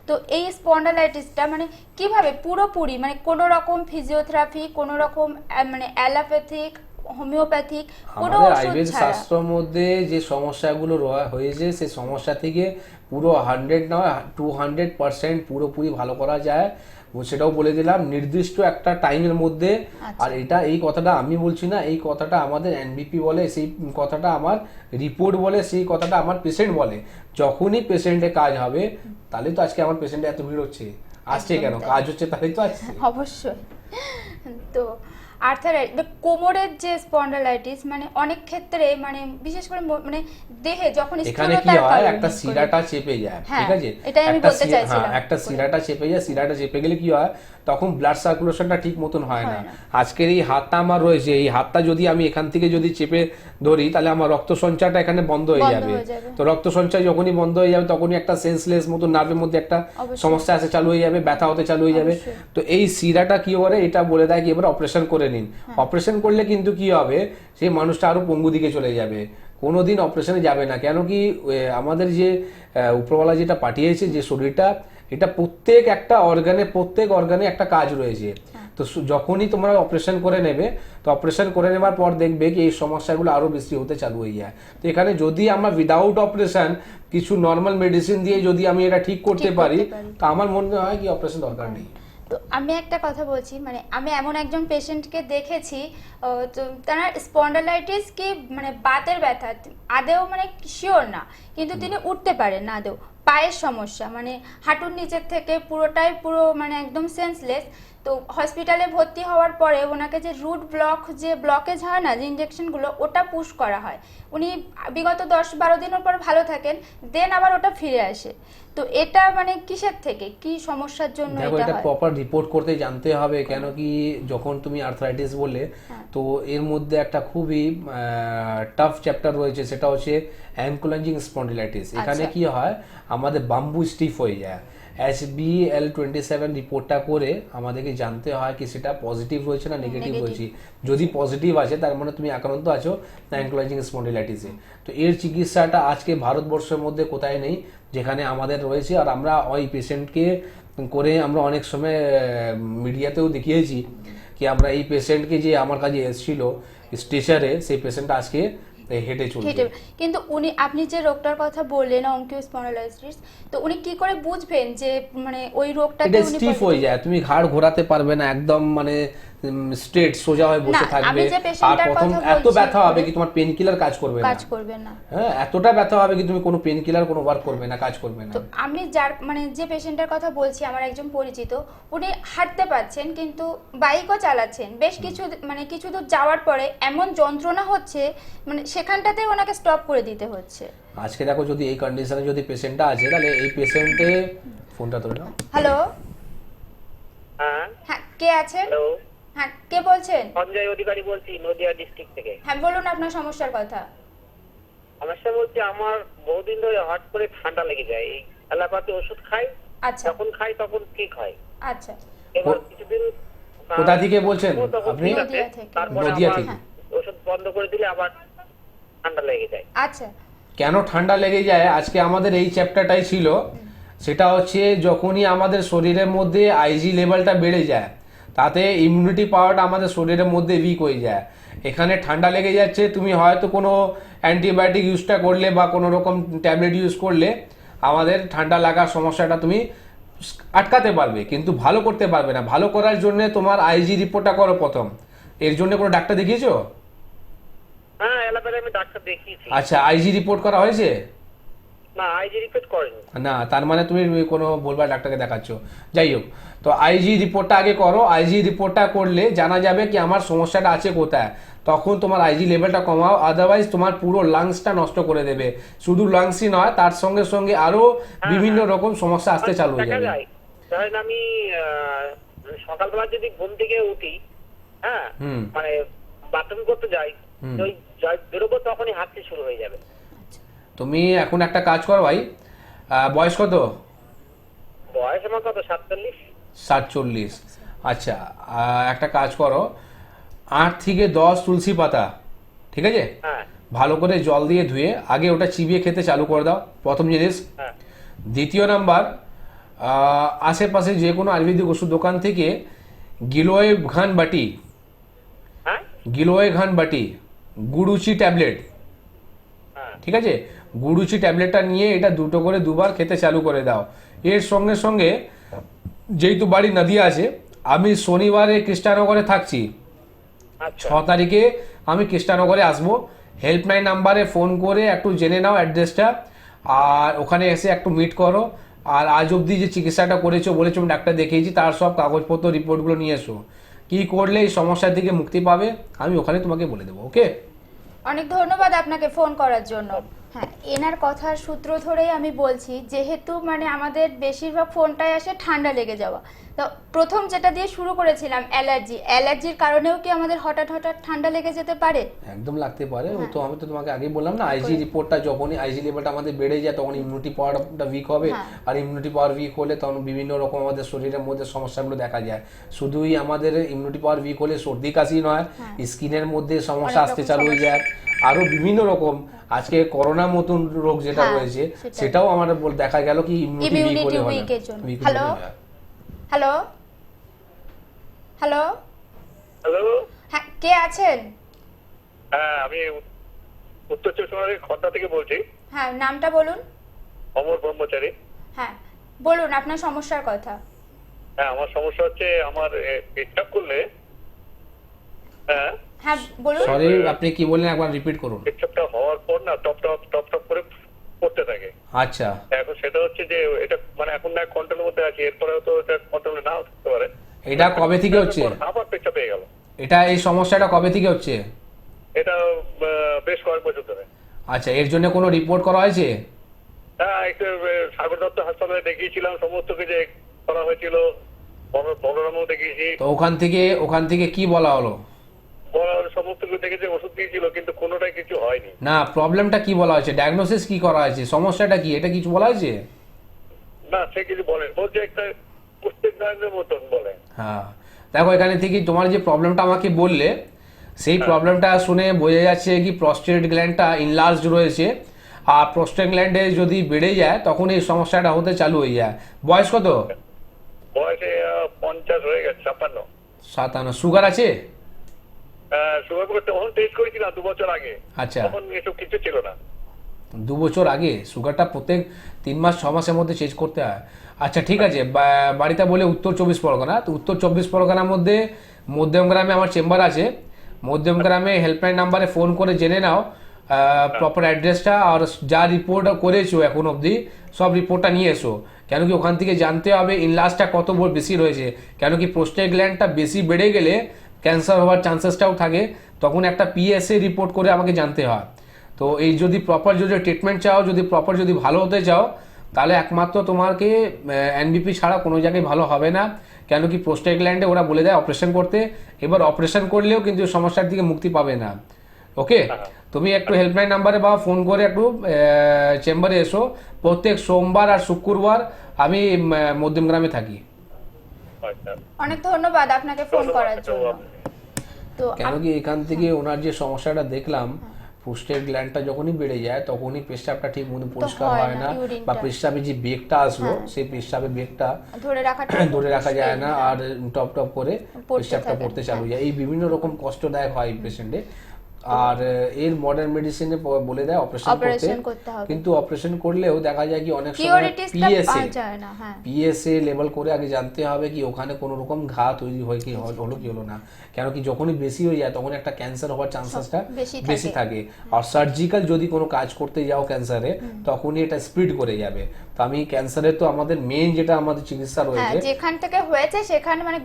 তো এই স্পন্ডালাইটিসটা মানে কিভাবে পুরোপুরি মানে কোনো রকম ফিজিওথেরাপি, কোনো রকম মানে অ্যালোপ্যাথিক, হোমিওপ্যাথিক কোনো আয়ুর্বেদ শাস্ত্রের মধ্যে যে সমস্যাগুলো হয়েছে সেই সমস্যা থেকে পুরো 100 নয় 200% পুরোপুরি ভালো করা যায়, সেটাও বলে দিলাম নির্দিষ্ট একটা টাইমের মধ্যে। আর এটা এই কথাটা আমি বলছি না, এই কথাটা আমাদের এনবিপি বলে, সেই কথাটা আমার রিপোর্ট বলে, সেই কথাটা আমার পেশেন্ট বলে। যখনই পেশেন্টে কাজ হবে, তাহলে তো আজকে আমার পেশেন্টে এত ভিড় হচ্ছে, আসছে কেন, কাজ হচ্ছে তাহলেই তো আসছে। অবশ্যই। তো আর্থারাইটিস কোমরের যে স্পন্ডালাইটিস মানে অনেক ক্ষেত্রে মানে বিশেষ করে মানে দেহে যখন এখানে কি হয় একটা শিরাটা চেপে যায়, ঠিক আছে, এটাই আমি বলতে চাইছিলাম। একটা শিরাটা চেপে যায়, শিরাটা চেপে গেলে কি হয় তখন ব্লাড সার্কুলেশনটা ঠিক মতন হয় না। আজকের এই হাতটা আমার রয়েছে, এই হাতটা যদি আমি এখান থেকে যদি চেপে ধরি তাহলে আমার রক্ত সঞ্চারটা এখানে বন্ধ হয়ে যাবে। তো রক্ত সঞ্চার যখনই বন্ধ হয়ে যাবে তখনই একটা সেন্সলেস মতো নার্ভের মধ্যে একটা সমস্যা আসে চালু হয়ে যাবে, ব্যথা হতে চালু হয়ে যাবে। তো এই শিরাটা কি করে এটা বলে দেয় কি এবার অপারেশন করে নিন। অপারেশন করলে কিন্তু কি হবে সেই মানুষটা আরো পঙ্গু দিকে চলে যাবে, কোনোদিন অপারেশনে যাবে না। কেন কি আমাদের যে উপরওয়ালা যেটা পাঠিয়েছে যে শরীরটা, এটা প্রত্যেক অর্গানে একটা কাজ রয়েছে। তো যখনই তোমরা অপারেশন করে নেবে, তো অপারেশন করে নেবার পর দেখবে কি এই সমস্যাগুলো আরো বেশি হতে চালু হয়ে যায়। তো এখানে যদি আমরা উইদাউট অপারেশন কিছু নর্মাল মেডিসিন দিয়ে যদি আমি এটা ঠিক করতে পারি, তো আমার মনে হয় কি অপারেশন দরকার নেই। তো আমি একটা কথা বলছি, মানে আমি এমন একজন পেশেন্টকে দেখেছি, তো তার স্পন্ডালাইটিস কি মানে বাতের ব্যথা আদেও মানে শিওর না, কিন্তু তিনি উঠতে পারেন না আদেও, পায়ের সমস্যা মানে হাঁটুর নিচের থেকে পুরো মানে একদম সেন্সলেস। তো হসপিটালে ভর্তি হওয়ার পরে ওনাকে যে রুট ব্লকেজ হয় না যে ইনজেকশনগুলো, ওটা পুশ করা হয়। উনি বিগত 10-12 দিনের পর ভালো থাকেন, দেন আবার ওটা ফিরে আসে। তো এটা মানে কিসের থেকে কি সমস্যার জন্য দেখো এটা এটা হয়? প্রপার রিপোর্ট করতে জানতে হবে। কেন কি যখন তুমি আর্থ্রাইটিস বললে, তো এর মধ্যে একটা খুবই টাফ চ্যাপ্টার রয়েছে, সেটা হচ্ছে অ্যাঙ্কোলজিং স্পন্ডিলাইটিস। এখানে কি হয় আমাদের বাম্বু স্টিফ হয়ে যায়। SBL27 রিপোর্টটা করে আমাদেরকে জানতে হয় কি সেটা পজিটিভ রয়েছে না নেগেটিভ রয়েছে। যদি পজিটিভ আছে তার মানে তুমি আক্রান্ত আছো অ্যাঙ্কোলজিং স্পন্ডিলাইটিসে। তো এর চিকিৎসাটা আজকে ভারতবর্ষের মধ্যে কোথায় নেই, যেখানে আমাদের রয়েছে। আর আমরা ওই পেশেন্টকে করে আমরা অনেক সময় মিডিয়াতেও দেখিয়েছি কি আমরা এই পেশেন্টকে যে আমার কাছে এসেছিল স্ট্রেচারে, সেই পেশেন্টটা আজকে হেঁটে চলছে। কিন্তু উনি আপনি যে রোগটার কথা বললেন অঙ্কিও স্পন্ডালাইটিস, তো উনি কি করে বুঝবেন যে মানে ওই রোগটাতে এটা উনি স্টিফ হয়ে যায়, তুমি ঘাড় ঘোরাতে পারবে না, একদম মানে স্ট্রেট সোজা হয়ে বসে থাকবে। আর প্রথম এত ব্যথা হবে কি তোমার পেন কিলার কাজ করবে না। হ্যাঁ, এতটা ব্যথা হবে কি তুমি কোনো পেন কিলার কোনো ওয়ার্ক করবে না, কাজ করবে না। তো আমি যার মানে যে পেশেন্টের কথা বলছি আমার একজন পরিচিত, উনি হাঁটতে পারছেন কিন্তু বাইকও চালাচ্ছেন, বেশ কিছু দূর যাওয়ার পরে এমন যন্ত্রণা হচ্ছে মানে সেখানটাতে ওনাকে স্টপ করে দিতে হচ্ছে। আজকে দেখো যদি এই কন্ডিশনে যদি পেশেন্টটা আছে তাহলে এই পেশেন্টে ফোনটা ধরে নাও। হ্যালো, হ্যাঁ হ্যাঁ কে আছেন? হ্যালো, হ্যাঁ কে বলছেন? সঞ্জয় অধিকারী বলছি, নদিয়া ডিস্ট্রিক্ট থেকে। হ্যাঁ বলুন আপনার সমস্যার কথা। সমস্যা বলতে আমার বহুদিন ধরে হঠাৎ করে ঠান্ডা লেগে যায়, এই অ্যালোপ্যাথি ওষুধ খাই, আচ্ছা যখন খাই তখন ঠিক হয়। আচ্ছা, এবার কিছুদিন কোথা থেকে বলছেন আপনি? নদিয়া থেকে। তারপরে নদিয়া আবার থেকে। ওষুধ বন্ধ করে দিলে আবার ঠান্ডা লেগে যায়। আচ্ছা কেন ঠান্ডা লেগে যায় আজকে আমাদের এই চ্যাপ্টারটাই ছিল। সেটা হচ্ছে যখনই আমাদের শরীরের মধ্যে আইজি লেভেলটা বেড়ে যায়, তাতে ইমিউনিটি পাওয়ারটা আমাদের শরীরের মধ্যে উইক হয়ে যায়। এখানে ঠান্ডা লেগে যাচ্ছে, তুমি হয়তো কোনো অ্যান্টিবায়োটিক ইউজটা করলে বা কোনো রকম ট্যাবলেট ইউজ করলে আমাদের ঠান্ডা লাগার সমস্যাটা তুমি আটকাতে পারবে, কিন্তু ভালো করতে পারবে না। ভালো করার জন্য তোমার আইজি রিপোর্টটা করো প্রথম। এর জন্য কোনো ডাক্তার দেখিয়েছো? হ্যাঁ, অ্যালোপ্যাথি আমি ডাক্তার দেখিয়েছি। আচ্ছা, আইজি রিপোর্ট করা হয়েছে? না, আইজি রিপোর্ট করেনি। না, তার মানে তুমি কোনো বলবার ডাক্তারকে দেখাচ্ছ। যাই হোক, তো আইজি রিপোর্টটা আগে করো। আইজি রিপোর্টটা করলে জানা যাবে কি আমার সমস্যাটা আছে কোথায়, তখন তোমার আইজি লেভেলটা কমাও। আদারওয়াইজ তোমার পুরো লাংসটা নষ্ট করে দেবে। শুধু লাংসই নয়, তার সঙ্গে সঙ্গে আরো বিভিন্ন রকম সমস্যা আসতে চালু হয়ে যাবে। ধরেন আমি সকালবেলা যদি ঘুম থেকে উঠি, হ্যাঁ মানে বাথরুম করতে যাই, ওই বেরোবো তখনই হাঁটতে শুরু হয়ে যাবে। তুমি এখন একটা কাজ করো ভাই, বয়স কত? বয়স আমার কত, 47। 47। আচ্ছা, একটা কাজ করো, 8 থেকে 10 তুলসী পাতা, ঠিক আছে, হ্যাঁ ভালো করে জল দিয়ে ধুয়ে আগে ওটা চিবিয়ে খেতে চালু করে দাও, প্রথম জিনিস। হ্যাঁ। দ্বিতীয় নাম্বার, আশেপাশে যে কোনো আয়ুর্বেদিক ওষুধ দোকান থেকে গিলোয় ঘান বাটি, হ্যাঁ গিলোয় ঘান বাটি গুড়ুচি ট্যাবলেট, ঠিক আছে, গুড়ুচি ট্যাবলেটটা নিয়ে এটা দুটো করে দুবার খেতে চালু করে দাও। এর সঙ্গে সঙ্গে যেহেতু বাড়ি নদিয়া আছে, আমি শনিবারে কৃষ্ণনগরে থাকছি, 6 তারিখে আমি কৃষ্ণনগরে আসবো। হেল্পলাইন নাম্বারে ফোন করে একটু জেনে নাও অ্যাড্রেসটা, আর ওখানে এসে একটু মিট করো। আর আজ অবধি যে চিকিৎসাটা করেছো বলেছো আমি ডাক্তার দেখিয়েছি, তার সব কাগজপত্র রিপোর্টগুলো নিয়ে এসো। কি করলে এই সমস্যার থেকে মুক্তি পাবে আমি ওখানে তোমাকে বলে দেবো। ওকে, অনেক ধন্যবাদ আপনাকে ফোন করার জন্য। হ্যাঁ, এনার কথার সূত্র ধরেই আমি বলছি, যেহেতু মানে আমাদের বেশিরভাগ ফোনটাই আসে ঠান্ডা লেগে যাওয়া, তো প্রথম যেটা দিয়ে শুরু করেছিলাম অ্যালার্জির কারণেও কি আমাদের হঠাৎ হঠাৎ ঠান্ডা লেগে যেতে পারে? একদম লাগতে পারে। তো আমি তো তোমাকে আগে বললাম না, আইজি রিপোর্টটা যখনই আইজি লেভেলটা আমাদের বেড়ে যায় তখন ইমিউনিটি পাওয়ারটা উইক হবে, আর ইমিউনিটি পাওয়ার উইক হলে তখন বিভিন্ন রকম আমাদের শরীরের মধ্যে সমস্যাগুলো দেখা যায়। শুধুই আমাদের ইমিউনিটি পাওয়ার উইক হলে সর্দি কাশি নয়, স্কিনের মধ্যে সমস্যা আসতে চালু হয়ে যায়, আরো বিভিন্ন রকম। আজকে করোনা মতন রোগ যেটা রয়েছে সেটাও আমাদের দেখা গেল কি ইমিউনিটি উইকের জন্য। হ্যালো হ্যালো হ্যালো হ্যালো, হ্যাঁ, কে আছেন? হ্যাঁ আমি উত্তর চব্বিশ পরগনার খড়দা থেকে বলছি। হ্যাঁ, নামটা বলুন। অমর ব্রহ্মচারী। হ্যাঁ বলুন আপনার সমস্যার কথা। হ্যাঁ, আমার সমস্যা হচ্ছে আমার পেটটা করলে, হ্যাঁ হ্যাঁ বলুন। সরি, আপনি কি বললেন একবার রিপিট করুন। পেটটা হওয়ার পর না টপ টপ টপ টপ করে পড়তে থাকে। আচ্ছা, এখন সেটা হচ্ছে যে এটা মানে এখন না কন্ট্রোলের মধ্যে আছে, এরপরেও তো এটা কন্ট্রোলে নাও থাকতে পারে। এটা কবে থেকে হচ্ছে? আবার পেটটা পেয়ে গেল। এটা এই সমস্যাটা কবে থেকে হচ্ছে? এটা বেশ কয়েক বছর ধরে। আচ্ছা, এর জন্য কোনো রিপোর্ট করা হয়েছে? হ্যাঁ, একটু সাগর দত্ত হাসপাতালে দেখিয়েছিলাম, সমস্ত কিছু করা হয়েছিল, বড়রামও দেখিয়েছি। তো ওখান থেকে কি বলা হলো? সমস্ত কিছু দেখেছে, ওষুধ দিয়েছিল, কিন্তু কোনোটাই কিছু হয়নি। না, প্রবলেমটা কি বলা হয়েছে? ডায়াগনোসিস কি করা হয়েছে? সমস্যাটা কি, এটা কিছু বলা হয়েছে? না, সে কিছু বলেন, বলছে একটা প্রত্যেক ধরনের মতন বলে। হ্যাঁ, দেখো এখানে থেকে তোমার যে প্রবলেমটা আমাকে বললে সেই প্রবলেমটা শুনে বোঝা যাচ্ছে কি প্রস্টেট গ্ল্যান্ডটা ইনলার্জড রয়েছে, আর প্রস্টেট গ্ল্যান্ডে যদি বেড়ে যায় তখন এই সমস্যাটা হতে চালু হয়ে যায়। বয়স কত? বয়সে 50 হয়ে গেছে, 56। 57। সুগার আছে? সুগার করতে তখন টেস্ট করেছিলাম 2 বছর আগে। আচ্ছা, তখন এসব কিছু ছিল না। 2 বছর আগে? সুগারটা প্রত্যেক 3 মাস 6 মাসের মধ্যে চেঞ্জ করতে হয়। আচ্ছা ঠিক আছে, বাড়িটা বলে উত্তর 24 পরগনা, তো উত্তর 24 পরগনার মধ্যে মধ্যমগ্রামে আমার চেম্বার আছে। মধ্যমগ্রামে হেল্পলাইন নাম্বারে ফোন করে জেনে নাও প্রপার অ্যাড্রেসটা, আর যা রিপোর্ট করেছো এখন অবধি সব রিপোর্টটা নিয়ে এসো। কেন কি ওখান থেকে জানতে হবে ইনলার্জটা কত বেশি রয়েছে। কেন কি প্রোস্টেট গ্ল্যান্ডটা বেশি বেড়ে গেলে ক্যান্সার হওয়ার চান্সেসটাও থাকে, তখন একটা পিএসএ রিপোর্ট করে আমাকে জানতে হয়। তো এই যদি প্রপার যদি ট্রিটমেন্ট চাও, যদি প্রপার যদি ভালো হতে চাও, তাহলে একমাত্র তোমাকে এনবিপি ছাড়া কোনো জায়গায় ভালো হবে না। কেন কি প্রোস্টেট গ্ল্যান্ডে ওরা বলে দেয় অপারেশন করতে, এবার অপারেশন করলেও কিন্তু সমস্যার দিকে মুক্তি পাবে না। ওকে, তুমি একটু হেল্পলাইন নাম্বারে বা ফোন করে একটু চেম্বারে এসো। প্রত্যেক সোমবার আর শুক্রবার আমি মধ্যমগ্রামে থাকি। অনেক ধন্যবাদ আপনাকে ফোন করার জন্য। তো কেন কি এখান থেকে ওনার যে সমস্যাটা দেখলাম, প্রোস্টেট গ্ল্যান্ডটা যখনই বেড়ে যায় তখনই পেশাবটা ঠিক মতো পরিষ্কার হয় না, বা পেশাবে যে বেগটা আসলো সেই পেশাবে বেগটা ধরে রাখা যায় না, আর টপ টপ করে পেশাবটা পড়তে চালু যায়। এই বিভিন্ন রকম কষ্টদায়ক হয় পেশেন্টে। আর এর মডার্ন মেডিসিনে বলে দেয় অপারেশন করতে, কিন্তু অপারেশন করলেও দেখা যায় কি অনেক সময় পিএসএ লেভেল করে আগে জানতে হবে কি ওখানে কোনো রকম ঘা তৈরি হয় কি হলো কি হলো না। কেন কি যখনই বেশি হয়ে যায় তখন একটা ক্যান্সার হওয়ার চান্সেসটা বেশি থাকে। আর সার্জিক্যাল যদি কোনো কাজ করতে যাও ক্যান্সারে, তখনই এটা স্প্রিড করে যাবে। তো আমি ক্যান্সারের তো আমাদের মেইন যেটা আমাদের চিকিৎসা রয়েছে, যেখান থেকে হয়েছে সেখানে মানে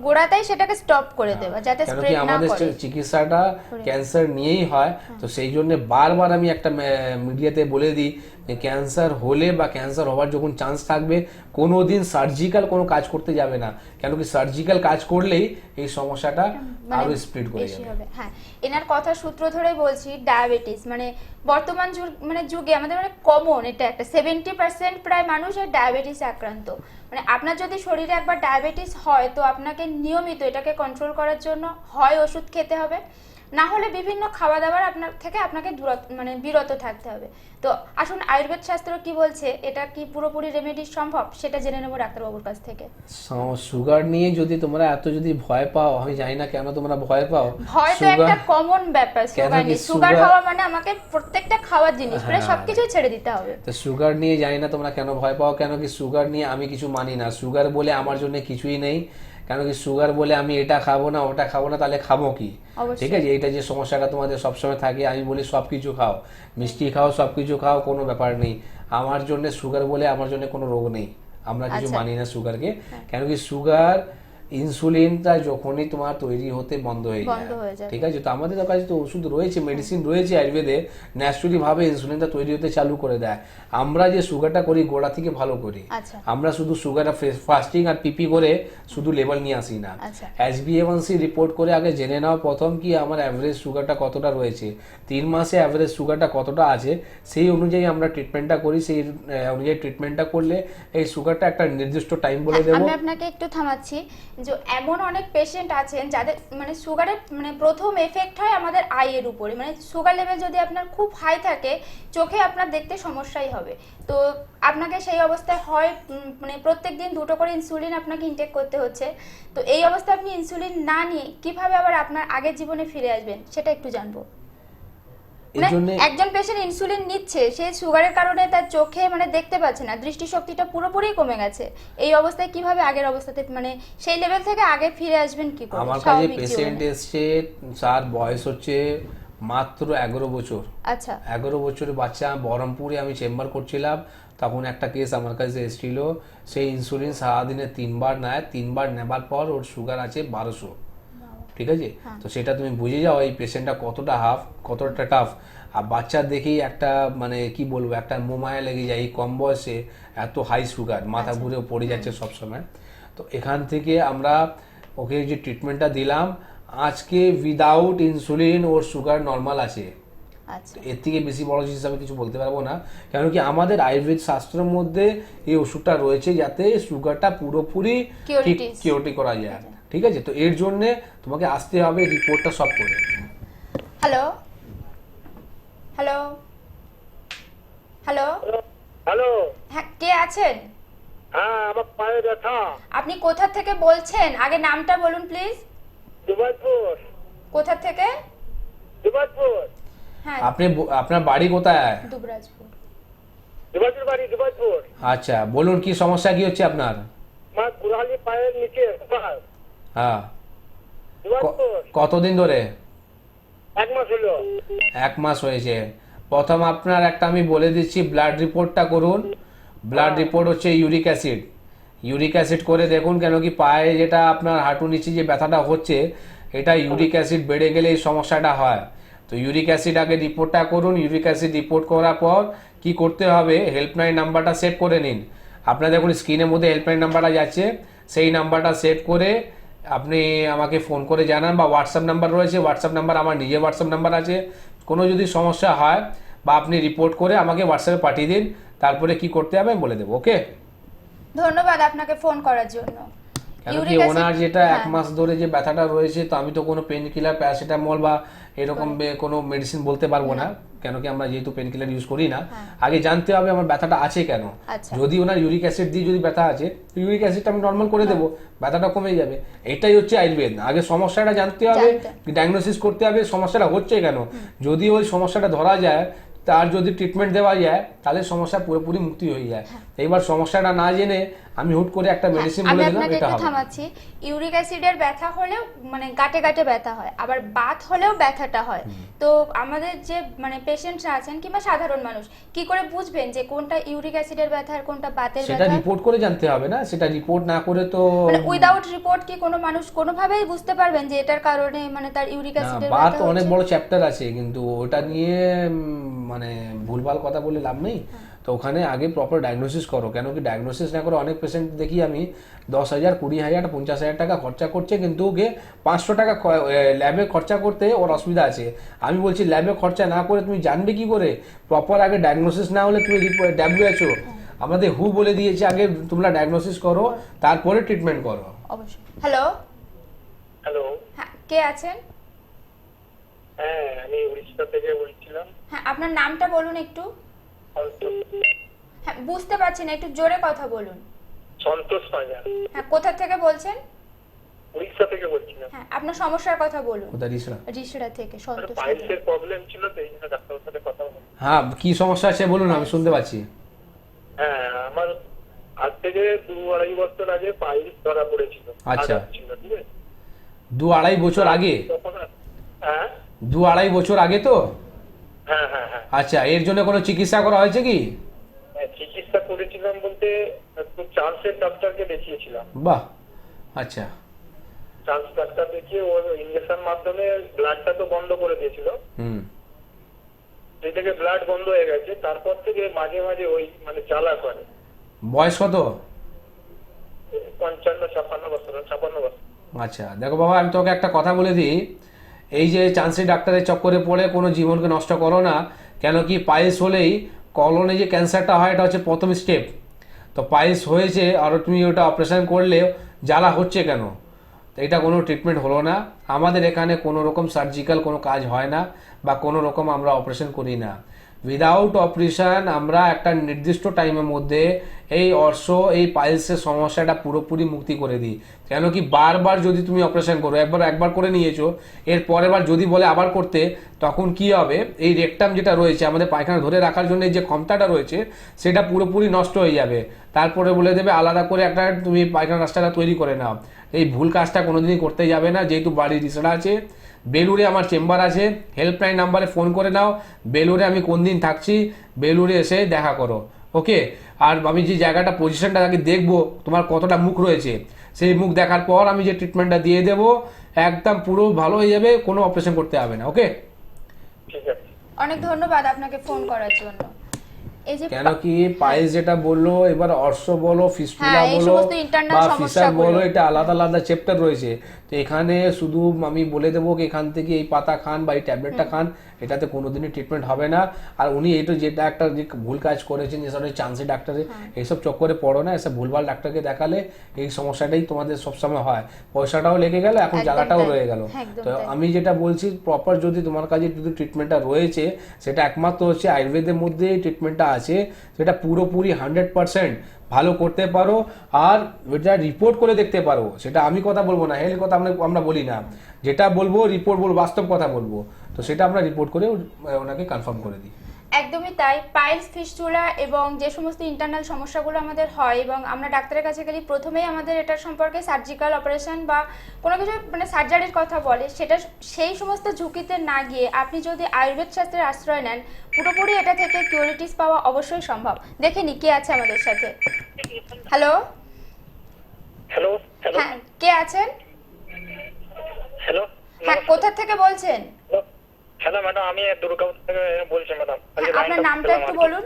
গোড়াতেই সেটাকে স্টপ করে দেওয়া, যাতে স্প্রেড না করে। আমাদের চিকিৎসাটা ক্যান্সার নিয়েই হয়। তো সেই জন্য বারবার আমি একটা মিডিয়াতে বলে দিই যে ক্যান্সার হলে বা ক্যান্সার হওয়ার যখন চান্স থাকবে, কোনোদিন সার্জিক্যাল কোনো কাজ করতে যাবে না। কেন কি সার্জিক্যাল কাজ করলেই এই সমস্যাটা আরো স্প্রেড করে যাবে। হ্যাঁ, এনার কথা সূত্র ধরে বলছি, ডায়াবেটিস মানে বর্তমান যুগে আমাদের মানে কমন, এটা একটা 70% প্রায় মানুষ ডায়াবেটিস আক্রান্ত। মানে আপনার যদি শরীরে একবার ডায়াবেটিস হয়, তো আপনাকে নিয়মিত এটাকে কন্ট্রোল করার জন্য হয় ওষুধ খেতে হবে, না হলে বিভিন্ন খাওয়া দাওয়ার আপনাকে বিরত থাকতে হবে। তো আসুন আয়ুর্বেদ শাস্ত্র কি বলছে, এটা কি পুরোপুরি রেমেডি সম্ভব সেটা জেনে নেব ডাক্তারবাবুর কাছ থেকে। সুগার নিয়ে যদি তোমরা এত যদি ভয় পাও, আমি জানি না কেন তোমরা ভয় পাও। ভয় তো একটা কমন ব্যাপার। সুগার খাওয়া মানে আমাকে প্রত্যেকটা খাওয়ার জিনিস প্রায় সবকিছু ছেড়ে দিতে হবে। তো সুগার নিয়ে জানি না তোমরা কেন ভয় পাও। কেন কি সুগার নিয়ে আমি কিছু মানি না। সুগার বলে আমার জন্য কিছুই নেই। কেন কি সুগার বলে আমি এটা খাবো না ওটা খাবো না, তাহলে খাবো কি? ঠিক আছে, এটা যে সমস্যাটা তোমাদের সবসময় থাকে, আমি বলি সবকিছু খাও, মিষ্টি খাও, সবকিছু খাও, কোনো ব্যাপার নেই। আমার জন্য সুগার বলে আমার জন্য কোনো রোগ নেই। আমরা কিছু মানি না সুগারকে। কেন কি সুগার ইনসুলিনটা যখনই তোমার তৈরি হতে বন্ধ হয়ে বন্ধ হয়ে যায়। ঠিক আছে, তো আমাদের কাছে তো ওষুধ রয়েছে, মেডিসিন রয়েছে আয়ুর্বেদে, ন্যাচারালি ভাবে ইনসুলিনটা তৈরি হতে চালু করে দেয়। আমরা যে সুগারটা করি গোড়া থেকে ভালো করি, আচ্ছা। আমরা শুধু সুগারটা ফাস্টিং আর পিপি করে শুধু লেভেল নিয়ে আসি না, আচ্ছা। HbA1c রিপোর্ট করে আগে জেনে নাও প্রথম কি আমার অ্যাভারেজ সুগারটা কতটা রয়েছে, 3 মাসে অ্যাভারেজ সুগারটা কতটা আছে, সেই অনুযায়ী আমরা ট্রিটমেন্টটা করি। সেই অনুযায়ী ট্রিটমেন্টটা করলে এই সুগারটা একটা নির্দিষ্ট টাইম বলে দেবো। আমি আপনাকে একটু থামাচ্ছি, যে এমন অনেক পেশেন্ট আছেন যাদের মানে সুগারের মানে প্রথম এফেক্ট হয় আমাদের আইয়ের উপরে, মানে সুগার লেভেল যদি আপনার খুব হাই থাকে চোখে আপনার দেখতে সমস্যাই হবে। তো আপনাকে সেই অবস্থায় হয় মানে প্রত্যেকদিন 2টো করে ইনসুলিন আপনাকে ইনটেক করতে হচ্ছে। তো এই অবস্থায় আপনি ইনসুলিন না নিয়ে কিভাবে আবার আপনার আগের জীবনে ফিরে আসবেন সেটা একটু জানবো। মানে একজন পেশেন্ট ইনসুলিন নিচ্ছে, সেই সুগারের কারণে তার চোখে মানে দেখতে পাচ্ছে না, দৃষ্টিশক্তিটা পুরোপুরি কমে গেছে। এই অবস্থায় কিভাবে আগের অবস্থাতে মানে সেই লেভেল থেকে আগে ফিরে আসবেন কি করে? আমার কাছে পেশেন্ট এসছে, তার বয়স হচ্ছে মাত্র 11 বছর। আচ্ছা। 11 বছরের বাচ্চা, বহরমপুরে আমি চেম্বার করছিলাম, তখন একটা কেস আমার কাছে এসেছিল। সেই ইনসুলিন সারাদিনে 3বার নেয়, 3বার নেবার পর ওর সুগার আছে 1200। ঠিক আছে, তো সেটা তুমি বুঝে যাও এই পেশেন্টটা কতটা টাফ। আর বাচ্চা দেখেই একটা মানে কি বলবো, একটা মোমায়া লেগে যায়, এই কম বয়সে এত হাই সুগার, মাথা ঘুরে পড়ে যাচ্ছে সবসময়। তো এখান থেকে আমরা ওকে যে ট্রিটমেন্টটা দিলাম, আজকে উইদাউট ইনসুলিন ওর সুগার নর্মাল আছে। আচ্ছা। এর থেকে বেশি বড় হিসাবে কিছু বলতে পারবো না, কেন কি আমাদের আয়ুর্বেদ শাস্ত্রের মধ্যে এই ওষুধটা রয়েছে যাতে সুগারটা পুরোপুরি কিওরিটি করা যায়। ঠিক আছে, তো এর জন্য তোমাকে আসতে হবে রিপোর্টটা সব করে। হ্যালো হ্যালো হ্যালো হ্যালো, হ্যাঁ, কে আছেন? হ্যাঁ আমার পায়ে ব্যথা। আপনি কোথা থেকে বলছেন? আগে নামটা বলুন প্লিজ। দুবাইপুর। কোথা থেকে? দুবাইপুর। হ্যাঁ, আপনার বাড়ি কোথায়? দুবরাজপুর। দুবাইপুর বাড়ি, দুবাইপুর। আচ্ছা, বলুন কি সমস্যা কি হচ্ছে আপনার? আমার কুড়ালি পায়ের নিচে। হ্যাঁ, দুবাইপুর। কতদিন ধরে? 1 মাস হলো। 1 মাস হয়েছে। প্রথম আপনার একটা আমি বলে দিচ্ছি, ব্লাড রিপোর্টটা করুন। ব্লাড রিপোর্ট হচ্ছে ইউরিক অ্যাসিড করে দেখুন, কেন কি পায়ে যেটা আপনার হাঁটু নিচে যে ব্যথাটা হচ্ছে, এটা ইউরিক অ্যাসিড বেড়ে গেলে এই সমস্যাটা হয়। তো ইউরিক অ্যাসিড আগে রিপোর্টটা করুন। ইউরিক অ্যাসিড রিপোর্ট করার পর কি করতে হবে, হেল্পলাইন নাম্বারটা সেভ করে নিন। আপনার দেখুন স্ক্রিনের মধ্যে হেল্পলাইন নাম্বারটা যাচ্ছে, সেই নাম্বারটা সেভ করে আপনি আমাকে ফোন করে জানান, বা হোয়াটসঅ্যাপ নাম্বার রয়েছে, হোয়াটসঅ্যাপ নাম্বার আমার নিজের হোয়াটসঅ্যাপ নাম্বার আছে। কোনো যদি সমস্যা হয় বা আপনি রিপোর্ট করে আমাকে হোয়াটসঅ্যাপে পাঠিয়ে দিন, তারপরে কি করতে হবে আমি বলে দেবো। ওকে, ধন্যবাদ আপনাকে ফোন করার জন্য। কেন কি ওনার যেটা 1 মাস ধরে যে ব্যথাটা রয়েছে, তো আমি তো কোনো পেন কিলার, প্যারাসিটামল বা এরকম কোনো মেডিসিন বলতে পারবো না, কেন কি আমরা যেহেতু পেন কিলার ইউজ করি না। আগে জানতে হবে আমার ব্যথাটা আছে কেন। যদি ওনার ইউরিক অ্যাসিড দিয়ে যদি ব্যথা আছে, তো ইউরিক অ্যাসিডটা আমি নর্মাল করে দেবো, ব্যথাটা কমে যাবে। এটাই হচ্ছে আয়ুর্বেদ। আগে সমস্যাটা জানতে হবে, ডায়াগনোসিস করতে হবে সমস্যাটা হচ্ছে কেন। যদি ওই সমস্যাটা ধরা যায়, তার যদি ট্রিটমেন্ট দেওয়া যায়, তাহলে সমস্যা পুরোপুরি মুক্তি হয়ে যায়। এইবার সমস্যাটা না জেনে আমি হুট করে একটা মেডিসিন বলে দিলাম, এটা হবে না। ইউরিক অ্যাসিডের ব্যথা হলেও মানে গাটে গাটে ব্যথা হয়, আবার বাত হলেও ব্যথাটা হয়। তো আমাদের যে মানে পেশেন্টরা আছেন কিংবা সাধারণ মানুষ কি করে বুঝবেন যে কোনটা ইউরিক অ্যাসিডের ব্যথা আর কোনটা বাতের ব্যথা? সেটা রিপোর্ট করে জানতে হবে না, সেটা রিপোর্ট না করে তো মানে উইদাউট রিপোর্ট কি কোনো মানুষ কোনোভাবেই বুঝতে পারবেন যে এটার কারণে মানে তার ইউরিক অ্যাসিডের ব্যথা হচ্ছে? বাত অনেক বড় চ্যাপ্টার আছে, কিন্তু ওটা নিয়ে মানে ভুলভাল কথা বলে লাভ নেই। তো ওখানে আগে প্রপার ডায়াগনোসিস করো, কেন কি ডায়াগনোসিস না করে অনেক পেশেন্ট দেখি আমি 10,000, 20,000, 50,000 টাকা খরচা করছে, কিন্তু ওকে 500 টাকা ল্যাবে খরচা করতে ওর অসুবিধা আছে। আমি বলছি ল্যাবে খরচা না করে তুমি জানবে কি করে? প্রপার আগে ডায়াগনোসিস না হলে তুমি WHO আমাদের হু বলে দিয়েছে আগে তোমরা ডায়াগনোসিস করো, তারপরে ট্রিটমেন্ট করো। অবশ্যই। হ্যালো হ্যালো, হ্যাঁ, কে আছেন? হ্যাঁ আমি উড়িষ্যা থেকে বলছিলাম। হ্যাঁ, আপনার নামটা বলুন একটু। হ্যাঁ, বুঝতে পারছি না, একটু জোরে কথা বলুন। সন্তোষ পাজা। হ্যাঁ, কোথা থেকে বলছেন? উড়িষ্যা থেকে বলছিলাম। হ্যাঁ, আপনার সমস্যার কথা বলুন। কোথা রিসরা? রিসরা থেকে সন্তোষ। পাইলসের প্রবলেম ছিল, তো এই জন্য ডাক্তারের সাথে কথা বললাম। হ্যাঁ, কি সমস্যা আছে বলুন, আমি শুনতে পাচ্ছি। হ্যাঁ, আমার আজ থেকে 2-2.5 বছর আগে পাইলস ধরা পড়েছিল। আচ্ছা, ছিল, ঠিক আছে। 2-2.5 বছর আগে? হ্যাঁ 2-2.5 বছর আগে তো? হ্যাঁ হ্যাঁ হ্যাঁ। আচ্ছা, এর জন্য কোনো চিকিৎসা করা হয়েছে কি? চিকিৎসা করেছিলাম বলতে চার্লসের ডাক্তারকে দেখিয়েছিলাম। বাহ, আচ্ছা। চান্স ডাক্তার দেখিয়ে ওর ইঞ্জেকশন মাধ্যমে ব্লাডটা তো বন্ধ করে দিয়েছিল, হুম। সেই থেকে ব্লাড বন্ধ হয়ে গেছে, তারপর থেকে মাঝে মাঝে ওই মানে জ্বালা করে। বয়স কত? 55-56 বছর, 56 বছর। আচ্ছা দেখো বাবা, আমি তোকে একটা কথা বলে দিই, এই যে চান্সি ডাক্তারের চক্করে পড়ে কোনো জীবনকে নষ্ট করো না। কেন কি পাইলস হলেই কলনে যে ক্যান্সারটা হয় এটা হচ্ছে প্রথম স্টেপ। তো পাইলস হয়েছে আর তুমি ওটা অপারেশন করলে জ্বালা হচ্ছে কেন? তো এটা কোনো ট্রিটমেন্ট হলো না। আমাদের এখানে কোনো রকম সার্জিক্যাল কোনো কাজ হয় না বা কোনো রকম আমরা অপারেশন করি না। উইদাউট অপারেশন আমরা একটা নির্দিষ্ট টাইমের মধ্যে এই এই পাইলসের সমস্যাটা পুরোপুরি মুক্তি করে দিই। কেন কি বারবার যদি তুমি অপারেশন করো, একবার করে নিয়েছো, এর পরের বার যদি বলে আবার করতে, তখন কি হবে, এই রেকটাম যেটা রয়েছে আমাদের পায়খানা ধরে রাখার জন্য যে ক্ষমতাটা রয়েছে সেটা পুরোপুরি নষ্ট হয়ে যাবে। তারপরে বলে দেবে আলাদা করে একটা তুমি পায়খানা রাস্তাটা তৈরি করে নাও। এই ভুল কাজটা কোনোদিনই করতে যাবে না। যেহেতু বাড়ির রিসোর্ট আছে, বেলুড়ে আমার চেম্বার আছে, হেল্পলাইন নাম্বারে ফোন করে নাও। বেলুড়ে আমি কোন দিন থাকছি, বেলুড়ে এসে দেখা করো, ওকে? আর আমি যে জায়গাটা পজিশনটা আগে দেখবো তোমার কতটা মুখ রয়েছে, সেই মুখ দেখার পর আমি যে ট্রিটমেন্টটা দিয়ে দেবো একদম পুরো ভালো হয়ে যাবে, কোনো অপারেশন করতে হবে না, ওকে? ঠিক আছে। অনেক ধন্যবাদ আপনাকে ফোন করার জন্য। এই যে কেন কি পাইলস যেটা বললো, এবার অর্শ বলো, ফিস্টুলা হ্যাঁ, এই বলো সমস্ত internal বা ফিসার সমস্যাগুলো। বলো, এটা আলাদা আলাদা চ্যাপ্টার রয়েছে। তো এখানে শুধু আমি বলে দেবো কি এখান থেকে এই পাতা খান বা এই ট্যাবলেটটা খান, এটাতে কোনোদিনই ট্রিটমেন্ট হবে না। আর উনি এটা যেটা একটা যে ভুল কাজ করেছেন, যেসব চান্সি ডাক্তারে এইসব চক্করে পড়ো না। এসব ভুলভাল ডাক্তারকে দেখালে এই সমস্যাটাই তোমাদের সবসময় হয়, পয়সাটাও লেগে গেল, এখন একদম জ্বালাটাও তাই, রয়ে গেল। একদম তো তাই। আমি যেটা বলছি, প্রপার যদি তোমার কাছে যদি ট্রিটমেন্টটা রয়েছে, সেটা একমাত্র হচ্ছে আয়ুর্বেদের মধ্যে ট্রিটমেন্টটা আছে, সেটা পুরোপুরি 100% ভালো করতে পারো। আর এটা রিপোর্ট করে দেখতে পারো। সেটা আমি কথা বলবো না, হেলথ কথা আমরা বলি না, যেটা বলবো রিপোর্ট বলবো, বাস্তব কথা বলবো। তো সেটা আমরা রিপোর্ট করে ওনাকে কনফার্ম করে দিই। একদমই তাই। পাইলস, ফিস্টুলা এবং যে সমস্ত ইন্টারনাল সমস্যাগুলো আমাদের হয় এবং আমরা ডাক্তারের কাছে গেলে প্রথমেই আমাদের এটার সম্পর্কে সার্জিক্যাল অপারেশন বা কোনো কিছু মানে সার্জারির কথা বলে, সেটা সেই সমস্ত ঝুঁকিতে না গিয়ে আপনি যদি আয়ুর্বেদ শাস্ত্রের আশ্রয় নেন, পুরোপুরি এটা থেকে কিউরিটিস পাওয়া অবশ্যই সম্ভব। দেখে নি কে আছে আমাদের সাথে। হ্যালো, হ্যালো হ্যালো হ্যাঁ কে আছেন? হ্যালো হ্যাঁ, কোথা থেকে বলছেন? হ্যালো ম্যাডাম, আমি দুর্গাপুর থেকে বলছি ম্যাডাম। আপনার নামটা একটু বলুন।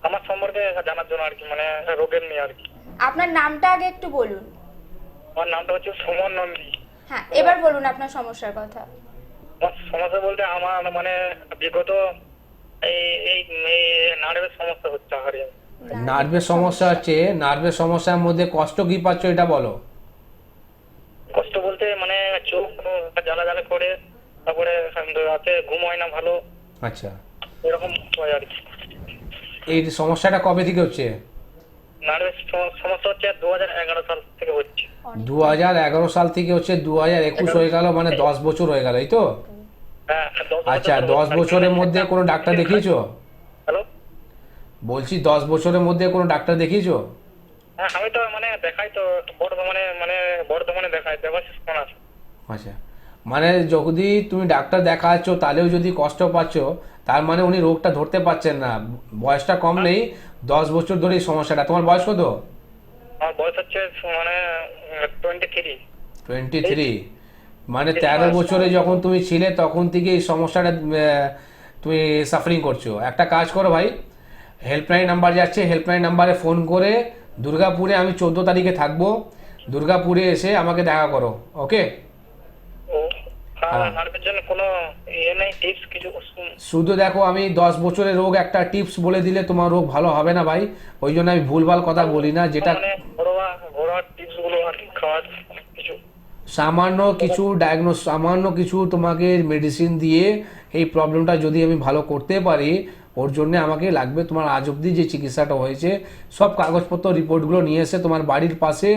আমার সম্পর্কে জানার জন্য আর কি, মানে রোগের নিয়ে আর কি। আপনার নামটা আগে একটু বলুন। আমার নামটা হচ্ছে সুমন নন্দী। হ্যাঁ, এবার বলুন আপনার সমস্যার কথা। আমার সমস্যা বলতে আমার মানে বিগত এই এই এই নার্ভের সমস্যা হচ্ছে আর কি। নার্ভের সমস্যা হচ্ছে, নার্ভের সমস্যার মধ্যে কষ্ট কি পাচ্ছ এটা বলো। কষ্ট বলতে মানে চোখ জ্বালা জ্বালা করে, তারপরে রাতে ঘুম হয় না ভালো, আচ্ছা, এরকম হয় আর কি। এই সমস্যাটা কবে থেকে হচ্ছে? নার্ভের সমস্যা হচ্ছে 2011 সাল থেকে হচ্ছে। 2011 সাল থেকে হচ্ছে, 2021 হয়ে গেল, মানে 10 বছর হয়ে গেল, এই তো? হ্যাঁ, 10 আচ্ছা, 10 বছরের মধ্যে কোনো ডাক্তার দেখিয়েছো? হ্যালো, বলছি 10 বছরের মধ্যে কোনো ডাক্তার দেখিয়েছো? হ্যাঁ আমি তো মানে দেখাই তো বর্ধমানে দেখাই, দেবাশিস কোনার। আচ্ছা, মানে যদি তুমি ডাক্তার দেখাচ্ছ তাহলেও যদি কষ্ট পাচ্ছ, তার মানে উনি রোগটা ধরতে পারছেন না। বয়সটা কম নেই, 10 বছর ধরে এই সমস্যাটা। তোমার বয়স কত? আমার বয়স হচ্ছে মানে 23। 23, মানে 13 বছরে যখন তুমি ছিলে তখন থেকে এই সমস্যাটা তুমি সাফারিং করছো। একটা কাজ করো ভাই, হেল্পলাইন নাম্বার যাচ্ছে, হেল্পলাইন নাম্বারে ফোন করে, দুর্গাপুরে আমি 14 তারিখে থাকবো, দুর্গাপুরে এসে আমাকে দেখা করো, ওকে? ও নার্ভের জন্য কোনো নেই টিপস কিছু? শুধু দেখো, আমি 10 বছরের রোগ একটা টিপস বলে দিলে তোমার রোগ ভালো হবে না ভাই। ওই জন্য আমি ভুলভাল কথা বলি না। যেটা মানে ঘরোয়া টিপস গুলো আর কি, খাওয়ার কিছু সামান্য কিছু তোমাকে মেডিসিন দিয়ে এই প্রবলেমটা যদি আমি ভালো করতে পারি, ওর জন্য আমাকে লাগবে তোমার আজ অব্দি যে চিকিৎসাটা হয়েছে সব কাগজপত্র রিপোর্টগুলো নিয়ে এসে তোমার বাড়ির পাশে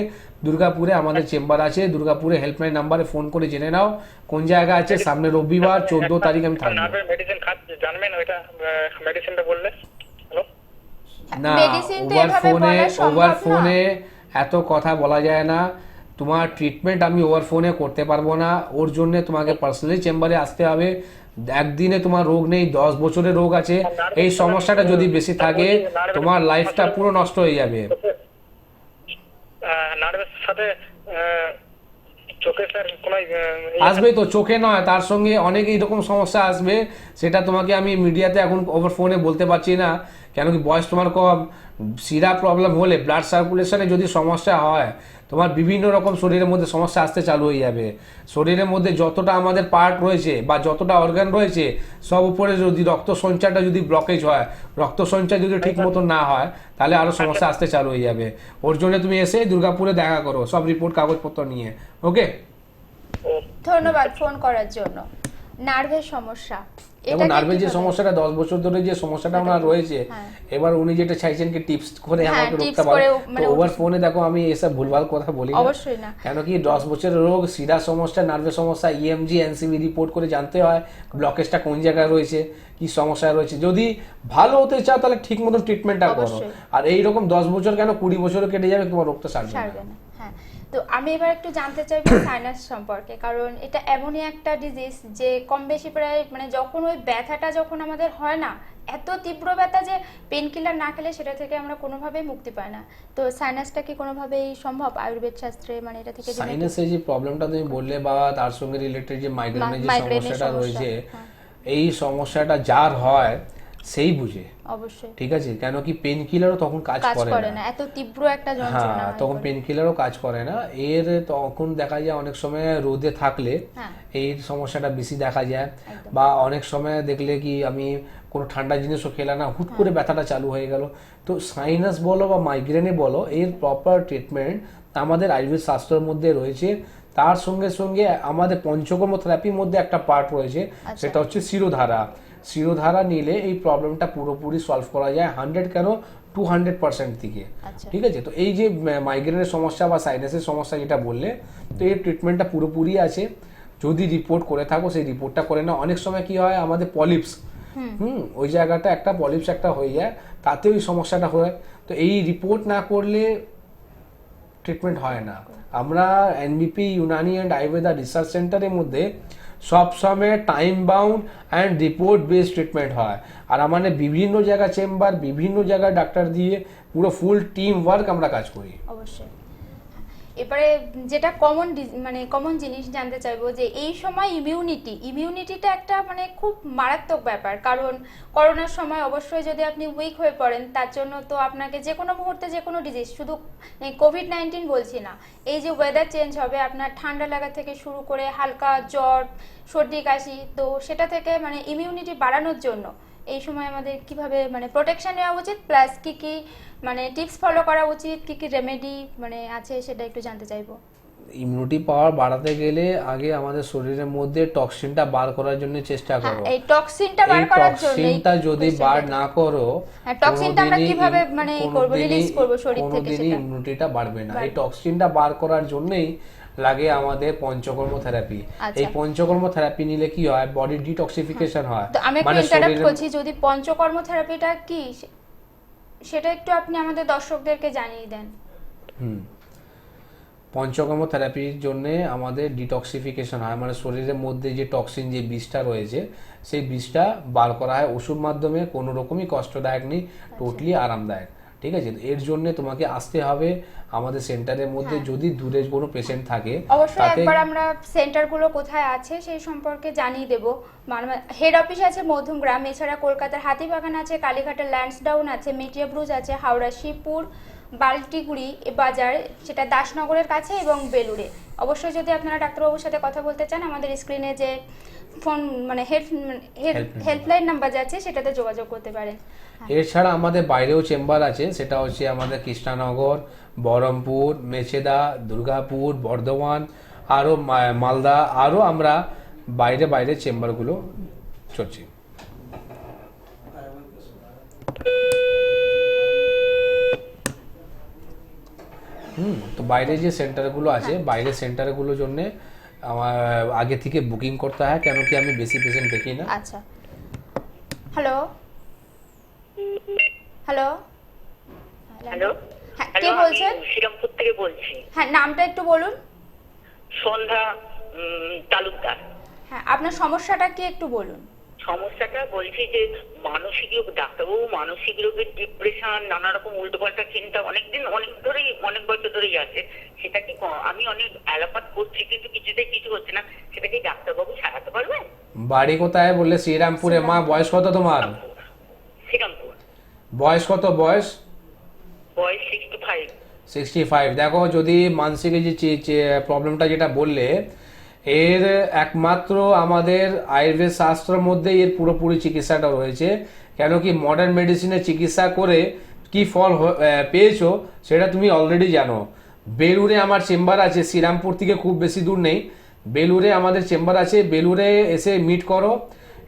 দুর্গাপুরে আমাদের চেম্বার আছে, দুর্গাপুরে হেল্পলাইন নাম্বারে ফোন করে জেনে নাও কোন জায়গা আছে। সামনে রবিবার 14 তারিখ আমি থাকবো। নার্ভের মেডিসিন খাচ্ছি, জানবেন ওইটা মেডিসিনটা বললে? হ্যালো, না, মেডিসিন তো এভাবে বলা সম্ভব ওভার না। ফোনে এত কথা বলা যায় না। তোমার ট্রিটমেন্ট আমি ওভার ফোনে করতে পারবো না। ওর জন্য তোমাকে পার্সোনালি চেম্বারে আসতে হবে। একদিনে তোমার রোগ নেই, 10 বছরের রোগ আছে। এই সমস্যাটা যদি বেশি থাকে, তোমার লাইফটা পুরো নষ্ট হয়ে যাবে। নার্ভের সাথে চোখে স্যার কোনো আসবে তো, চোখে নয়, তার সঙ্গে অনেক এইরকম সমস্যা আসবে, সেটা তোমাকে আমি মিডিয়াতে এখন ওভার ফোনে বলতে পারছি না, কেন কি বয়স তোমার কম। শিরা প্রবলেম হলে, ব্লাড সার্কুলেশনে যদি সমস্যা হয়, তোমার বিভিন্ন রকম শরীরের মধ্যে সমস্যা আসতে চালু হয়ে যাবে। শরীরের মধ্যে যতটা আমাদের পার্ট রয়েছে বা যতটা অর্গান রয়েছে, সব উপরে যদি রক্ত সঞ্চারটা যদি ব্লকেজ হয়, রক্ত সঞ্চার যদি ঠিক মতো না হয়, তাহলে আরো সমস্যা আসতে চালু হয়ে যাবে। ওর জন্য তুমি এসে দুর্গাপুরে দেখা করো, সব রিপোর্ট কাগজপত্র নিয়ে। ওকে, ধন্যবাদ ফোন করার জন্য। নার্ভের সমস্যা, এবং নার্ভের যে সমস্যাটা 10 বছর ধরে যে সমস্যাটা ওনার রয়েছে, এবার উনি যেটা চাইছেন কি টিপস করে আমাকে রোগটা পারে, তো ওভার ফোনে দেখো আমি এসব ভুলভাল কথা বলি না, অবশ্যই না। কেন কি 10 বছরের রোগ, শিরা সমস্যা, নার্ভের সমস্যা, ইএমজি এনসিবি রিপোর্ট করে জানতে হয় ব্লকেজটা কোন জায়গায় রয়েছে, কি সমস্যা রয়েছে। যদি ভালো হতে চাও তাহলে ঠিক মতো ট্রিটমেন্টটা করো, আর এইরকম 10 বছর কেন 20 বছরও কেটে যাবে, তোমার রোগটা সারবে না। হ্যাঁ, তো আমি এবার একটু জানতে চাইবো সাইনাস সম্পর্কে, কারণ এটা এমনই একটা ডিজিজ যে কম বেশি প্রায় মানে যখন ওই ব্যথাটা যখন আমাদের হয় না, এত তীব্র ব্যথা যে পেন কিলার না খেলে সেটা থেকে আমরা কোনোভাবেই মুক্তি পাই না। তো সাইনাসটা কি কোনোভাবেই সম্ভব আয়ুর্বেদ শাস্ত্রে, মানে এটা থেকে সাইনাসের যে প্রবলেমটা তুমি বললে বা তার সঙ্গে রিলেটেড যে মাইগ্রেনের যে সমস্যাটা রয়েছে, এই সমস্যাটা যার হয় সেই বুঝে অবশ্যই, ঠিক আছে, কেন কি পেন কিলারও তখন কাজ করে না, এত তীব্র একটা যন্ত্রণা, হ্যাঁ, তখন পেন কিলারও কাজ করে না। এর তখন দেখা যায় অনেক সময় রোদে থাকলে এই সমস্যাটা বেশি দেখা যায়, বা অনেক সময় দেখলে কি আমি কোনো ঠান্ডা জিনিসও খেলাম না, হুট করে ব্যথাটা চালু হয়ে গেল। তো সাইনাস বলো বা মাইগ্রেনে বলো, এর প্রপার ট্রিটমেন্ট আমাদের আয়ুর্বেদ শাস্ত্রের মধ্যে রয়েছে। তার সঙ্গে সঙ্গে আমাদের পঞ্চকর্ম থেরাপির মধ্যে একটা পার্ট রয়েছে, সেটা হচ্ছে শিরোধারা। শিরোধারা নিলে এই প্রবলেমটা পুরোপুরি সলভ করা যায়, 100 কেন 200% থেকে, ঠিক আছে। তো এই যে মাইগ্রেনের সমস্যা বা সাইনাসের সমস্যা যেটা বললে, তো এই ট্রিটমেন্টটা পুরোপুরি আছে। যদি রিপোর্ট করে থাকো সেই রিপোর্টটা করে না। অনেক সময় কি হয়, আমাদের পলিপস, ওই জায়গাটা একটা পলিপস একটা হয়ে যায়, তাতে ওই সমস্যাটা হয়। তো এই রিপোর্ট না করলে ট্রিটমেন্ট হয় না। আমরা এনবিপি ইউনানি অ্যান্ড আয়ুর্বেদা রিসার্চ সেন্টারের মধ্যে সবসময় time bound and report based treatment হয়, আর আমাদের বিভিন্ন জায়গা চেম্বার, বিভিন্ন জায়গায় ডাক্তার দিয়ে পুরো ফুল টিম ওয়ার্ক আমরা কাজ করি। অবশ্যই। এবারে যেটা কমন জিনিস জানতে চাইবো যে এই সময় ইমিউনিটিটা একটা মানে খুব মারাত্মক ব্যাপার, কারণ করোনার সময় অবশ্যই যদি আপনি উইক হয়ে পড়েন, তার জন্য তো আপনাকে যে কোনো মুহূর্তে যে কোনো ডিজিজ, শুধু কোভিড-19 বলছি না, এই যে ওয়েদার চেঞ্জ হবে, আপনার ঠান্ডা লাগা থেকে শুরু করে হালকা জ্বর, সর্দি কাশি, তো সেটা থেকে মানে ইমিউনিটি বাড়ানোর জন্য এই সময় আমাদের কিভাবে মানে প্রোটেকশন নেওয়া উচিত, প্লাস কি মানে টিপস ফলো করা উচিত, কি রেমেডি মানে আছে, সেটা একটু জানতে চাইবো। ইমিউনিটি পাওয়ার বাড়াতে গেলে আগে আমাদের শরীরের মধ্যে টক্সিনটা বার করার জন্য চেষ্টা করো। এই টক্সিনটা বার করার জন্য, টক্সিনটা যদি বার না করো, টক্সিনটা আমরা কিভাবে মানে করব, রিলিজ করব শরীর থেকে, সেটা ইমিউনিটিটা বাড়বে না। এই টক্সিনটা বার করার জন্যই লাগে আমাদের পঞ্চকর্ম থেরাপি। এই পঞ্চকর্ম থেরাপি নিলে কি হয়, বডি ডিটক্সিফিকেশন হয়। তো আমি একটু ইন্টারাপ্ট করছি, যদি পঞ্চকর্ম থেরাপিটা কি সেটা একটু আপনি আমাদের দর্শকদেরকে জানিয়ে দেন। পঞ্চকর্ম থেরাপির জন্য আমাদের ডিটক্সিফিকেশন হয়, মানে শরীরের মধ্যে যে টক্সিন, যে বিষটা রয়েছে, সেই বিষটা বার করা হয় ওষুধ মাধ্যমে। কোনো রকমই কষ্টদায়ক নেই, টোটালি আরামদায়ক, ঠিক আছে। এর জন্য তোমাকে আসতে হবে আমাদের সেন্টারের মধ্যে। যদি দূরে কোনো পেশেন্ট থাকে, অবশ্যই একবার আমরা সেন্টারগুলো কোথায় আছে সেই সম্পর্কে জানিয়ে দেব। হেড অফিস আছে মধ্যমগ্রাম, এছাড়া কলকাতার হাতিবাগান আছে, কালীঘাটের ল্যান্সডাউন আছে, মেটিয়া ব্রুজ আছে, হাওড়া শিবপুর, বাল্টিগুড়ি বাজার, সেটা দাসনগরের কাছে, এবং বেলুড়ে। অবশ্যই যদি আপনারা ডাক্তারবাবুর সাথে কথা বলতে চান, আমাদের স্ক্রিনে যে ফোন মানে হেল্পলাইন নাম্বার যাচ্ছে, সেটাতে যোগাযোগ করতে পারেন। এছাড়া আমাদের বাইরেও চেম্বার আছে, সেটা হচ্ছে আমাদের কৃষ্ণনগর, বহরমপুর, মেচেদা, দুর্গাপুর, বর্ধমান, আরও মালদা, আরও আমরা বাইরে চেম্বারগুলো চলছে। তো বাইরে যে সেন্টারগুলো আছে, বাইরের সেন্টারগুলোর জন্য আমার আগে থেকে বুকিং করতে হয়, কেন কি আমি বেশি পেশেন্ট দেখি না। আচ্ছা, হ্যালো হ্যালো হ্যালো, হ্যাঁ, কে বলছেন? শ্রীরামপুর থেকে বলছি। হ্যাঁ, নামটা একটু বলুন। সন্ধ্যা তালুকদার। হ্যাঁ, আপনার সমস্যাটা কি একটু বলুন। সমস্যাটা বলছি যে মানসিক রোগ, ডাক্তারবাবু মানসিক রোগের ডিপ্রেশন, নানা রকম উল্টোপাল্টা চিন্তা অনেক বছর ধরেই আছে। সেটা কি আমি অনেক অ্যালোপ্যাথ করছি কিন্তু কিছুতেই কিছু হচ্ছে না, সেটা কি ডাক্তারবাবু সারাতে পারবেন? বাড়ি কোথায় বললে? শ্রীরামপুরে। মা বয়স কত তোমার? শ্রীরামপুর। বয়স কত? বয়স 65। 65। দেখো, যদি মানসিক যে প্রবলেমটা যেটা বললে, এর একমাত্র আমাদের আয়ুর্বেদ শাস্ত্রের মধ্যে এর পুরোপুরি চিকিৎসাটা রয়েছে। কেন কি মডার্ন মেডিসিনের চিকিৎসা করে কি ফল পেয়েছো সেটা তুমি অলরেডি জানো। বেলুড়ে আমার চেম্বার আছে, শ্রীরামপুর থেকে খুব বেশি দূর নেই। বেলুড়ে আমাদের চেম্বার আছে, বেলুড়ে এসে মিট করো।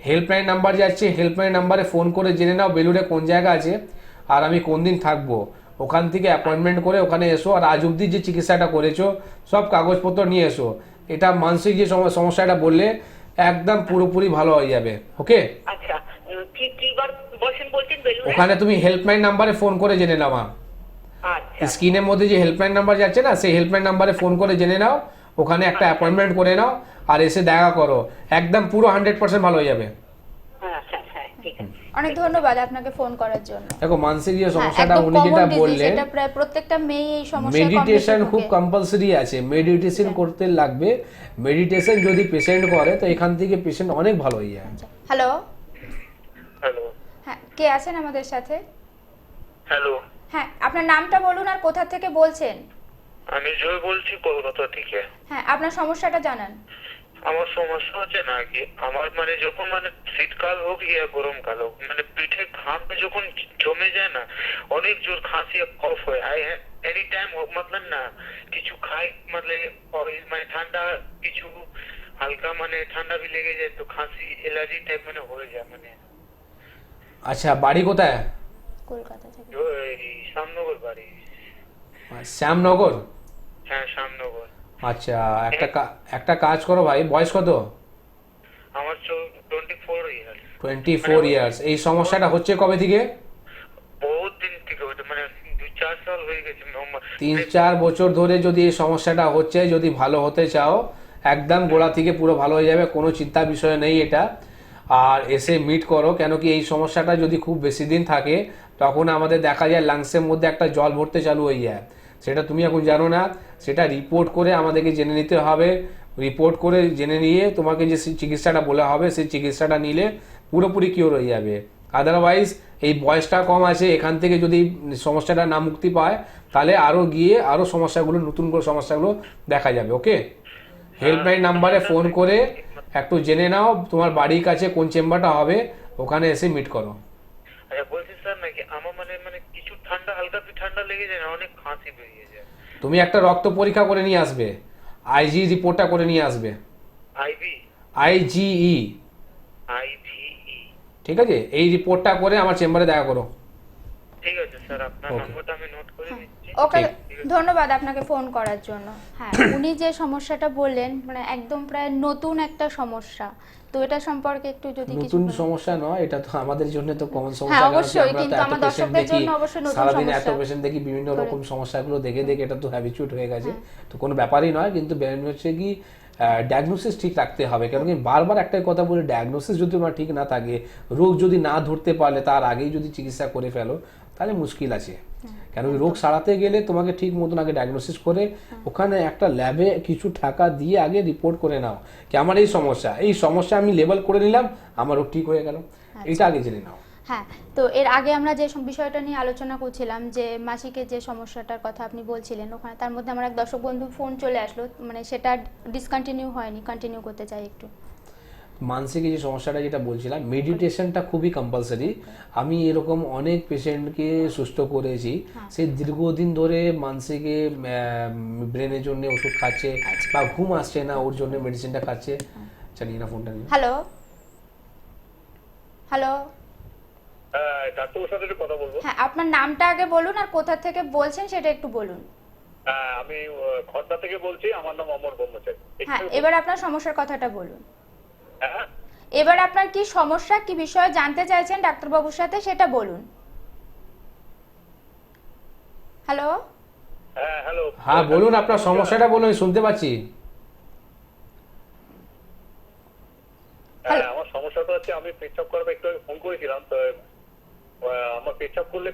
হেল্পলাইন নাম্বার যাচ্ছে, হেল্পলাইন নাম্বারে ফোন করে জেনে নাও বেলুড়ে কোন জায়গা আছে আর আমি কোন দিন থাকবো। ওখান থেকে অ্যাপয়েন্টমেন্ট করে ওখানে এসো, আর আজ অব্দি যে চিকিৎসাটা করেছো সব কাগজপত্র নিয়ে এসো। এটা মানসিক যে সমস্যাটা বললে একদম পুরোপুরি ভালো হয়ে যাবে। ওকে, আচ্ছা, কি বার বসেন বলছেন বেলুড়ে? ওখানে তুমি হেল্পলাইন নাম্বারে ফোন করে জেনে নাও। আচ্ছা, স্ক্রিনের মধ্যে যে হেল্পলাইন নাম্বার যাচ্ছে না, সেই হেল্পলাইন নাম্বারে ফোন করে জেনে নাও, ওখানে একটা অ্যাপয়েন্টমেন্ট করে নাও আর এসে দেখা করো। একদম পুরো 100% ভালো হয়ে যাবে। হ্যাঁ ঠিক আছে। অনেক ধন্যবাদ আপনাকে ফোন করার জন্য। দেখো, মানসিক যে সমস্যাটা একদম উনি যেটা common disease, বললেন, এটা প্রায় প্রত্যেকটা মেয়ে এই সমস্যায় মেডিটেশন খুব ভোগে। কম্পালসারি আছে, মেডিটেশন করতে লাগবে। মেডিটেশন যদি পেশেন্ট করে তো এখান থেকে পেশেন্ট অনেক ভালো হয়ে যায়। Hello, hello. হ্যাঁ, কে আছেন আমাদের সাথে? হ্যালো, হ্যাঁ, আপনার নামটা বলুন আর কোথা থেকে বলছেন? আমি জয় বলছি কলকাতা থেকে। হ্যাঁ, আপনার সমস্যাটা জানান। আমার সমস্যা হচ্ছে না কি, আমার মানে যখন মানে শীতকাল হোক ইয়া গরমকাল হোক, মানে পিঠে ঘাম যখন জমে যায় না, অনেক জোর খাসি কফ হয়। আই এনি টাইম মতলব না কিছু খাই মানে ঠান্ডা কিছু হালকা মানে ঠান্ডা भी লেগে যায় তো খাসি এলার্জি টাইপ মানে হয়ে যায় মানে। আচ্ছা, বাড়ি কোথায়? কলকাতা থেকে। এই শ্যামনগর বাড়ি। শ্যামনগর? হ্যাঁ, শ্যামনগর। আচ্ছা, একটা কাজ করো ভাই, বয়স কত? আমার 24 ইয়ার। 24 ইয়ার্স। এই সমস্যাটা হচ্ছে কবে থেকে? বহুত দিন থেকে হচ্ছে, মানে 2-4 সাল হয়ে গেছে। 3-4 বছর ধরে যদি এই সমস্যাটা হচ্ছে, যদি ভালো হতে চাও একদম গোড়া থেকে পুরো ভালো হয়ে যাবে, কোনো চিন্তার বিষয় নেই এটা। আর এসে মিট করো, কেন কি এই সমস্যাটা যদি খুব বেশি দিন থাকে তখন আমাদের দেখা যায় লাংসের মধ্যে একটা জল ভরতে চালু হয়ে যায়। সেটা তুমি এখন জানো না, সেটা রিপোর্ট করে আমাদেরকে জেনে নিতে হবে। রিপোর্ট করে জেনে নিয়ে তোমাকে যে চিকিৎসাটা বলা হবে সেই চিকিৎসাটা নিলে পুরোপুরি কিওর হয়ে যাবে। আদারওয়াইজ এই বয়সটা কম আছে, এখান থেকে যদি সমস্যাটা না মুক্তি পায় তাহলে আরও গিয়ে আরও সমস্যাগুলো, নতুন করে সমস্যাগুলো দেখা যাবে। ওকে, হেল্পলাইন নাম্বারে ফোন করে একটু জেনে নাও তোমার বাড়ির কাছে কোন চেম্বারটা হবে, ওখানে এসে মিট করো। আচ্ছা, বলছি স্যার নাকি আমার মানে কিছু ঠান্ডা হালকা ঠান্ডা লেগে যায় না, অনেক খাসি বেরিয়ে যায়। তুমি একটা রক্ত পরীক্ষা করে নিয়ে আসবে, আইজি রিপোর্টটা করে নিয়ে আসবে। আইজিই, ঠিক আছে? এই রিপোর্টটা করে আমার চেম্বারে দেখা করো। ঠিক আছে স্যার, আপনার নাম্বারটা আমি নোট করে নিচ্ছি। ওকে, ধন্যবাদ আপনাকে ফোন করার জন্য। হ্যাঁ, উনি যে সমস্যাটা বললেন মানে একদম প্রায় নতুন একটা সমস্যা, তো এটা সম্পর্কে একটু যদি কিছু নতুন সমস্যা নয়, এটা তো আমাদের জন্য তো কমন সমস্যা। হ্যাঁ, অবশ্যই, কিন্তু আমার দর্শকদের জন্য অবশ্যই নতুন সমস্যা। সারাদিন এত পেশেন্ট দেখি, বিভিন্ন রকম সমস্যাগুলো দেখে দেখে এটা তো হ্যাবিচুয়েট হয়ে গেছে। তো কোনো ব্যাপারই নয়, কিন্তু ব্যাপার হচ্ছে কি ডায়াগনোসিস ঠিক রাখতে হবে। কেন কি বারবার একটাই কথা বলি, ডায়াগনোসিস যদি তোমার ঠিক না থাকে, রোগ যদি না ধরতে পারলে তার আগেই যদি চিকিৎসা করে ফেলো তাহলে মুশকিল আছে। কেন কি রোগ সারাতে গেলে তোমাকে ঠিক মতন আগে ডায়াগনোসিস করে ওখানে একটা ল্যাবে কিছু টাকা দিয়ে আগে রিপোর্ট করে নাও কি আমার এই সমস্যা আমি লেবেল করে নিলাম, আমার রোগ ঠিক হয়ে গেল, এটা আগে জেনে নাও। হ্যাঁ, তো এর আগে আমরা যে বিষয়টা নিয়ে আলোচনা করছিলাম, যে মাসিকের যে সমস্যাটার কথা আপনি বলছিলেন, ওখানে তার মধ্যে আমার এক দর্শক বন্ধু ফোন চলে আসলো, মানে সেটা ডিসকন্টিনিউ হয়নি, কন্টিনিউ করতে চাই একটু। মানসিক যে সমস্যাটা যেটা বলছিলাম, মেডিটেশনটা খুবই কম্পালসারি। আমি এরকম অনেক পেশেন্টকে সুস্থ করেছি, সে দীর্ঘদিন ধরে মানসিকে ব্রেনের জন্য ওষুধ খাচ্ছে বা ঘুম আসছে না, ওর জন্য মেডিসিনটা খাচ্ছে। চালিয়ে না ফোনটা নিয়ে। হ্যালো হ্যালো, হ্যাঁ, ডাক্তারের সাথে একটু কথা বলবো। হ্যাঁ, আপনার নামটা আগে বলুন আর কোথা থেকে বলছেন সেটা একটু বলুন। হ্যাঁ, আমি খড়দা থেকে বলছি, আমার নাম অমর ব্রহ্মচারী। হ্যাঁ, এবার আপনার সমস্যার কথাটা বলুন। হ্যাঁ, এবার আপনার কি সমস্যা, কি বিষয়ে জানতে চাইছেন ডাক্তারবাবুর সাথে সেটা বলুন। হ্যালো। হ্যাঁ, হ্যালো। হ্যাঁ বলুন, আপনার সমস্যাটা বলুন, শুনতে পাচ্ছি। হ্যাঁ, আমার সমস্যাটা হচ্ছে আমি পেচ্ছাপ করার একটু আগে ফোন করেছিলাম, তো আমার পেচ্ছাপ করলে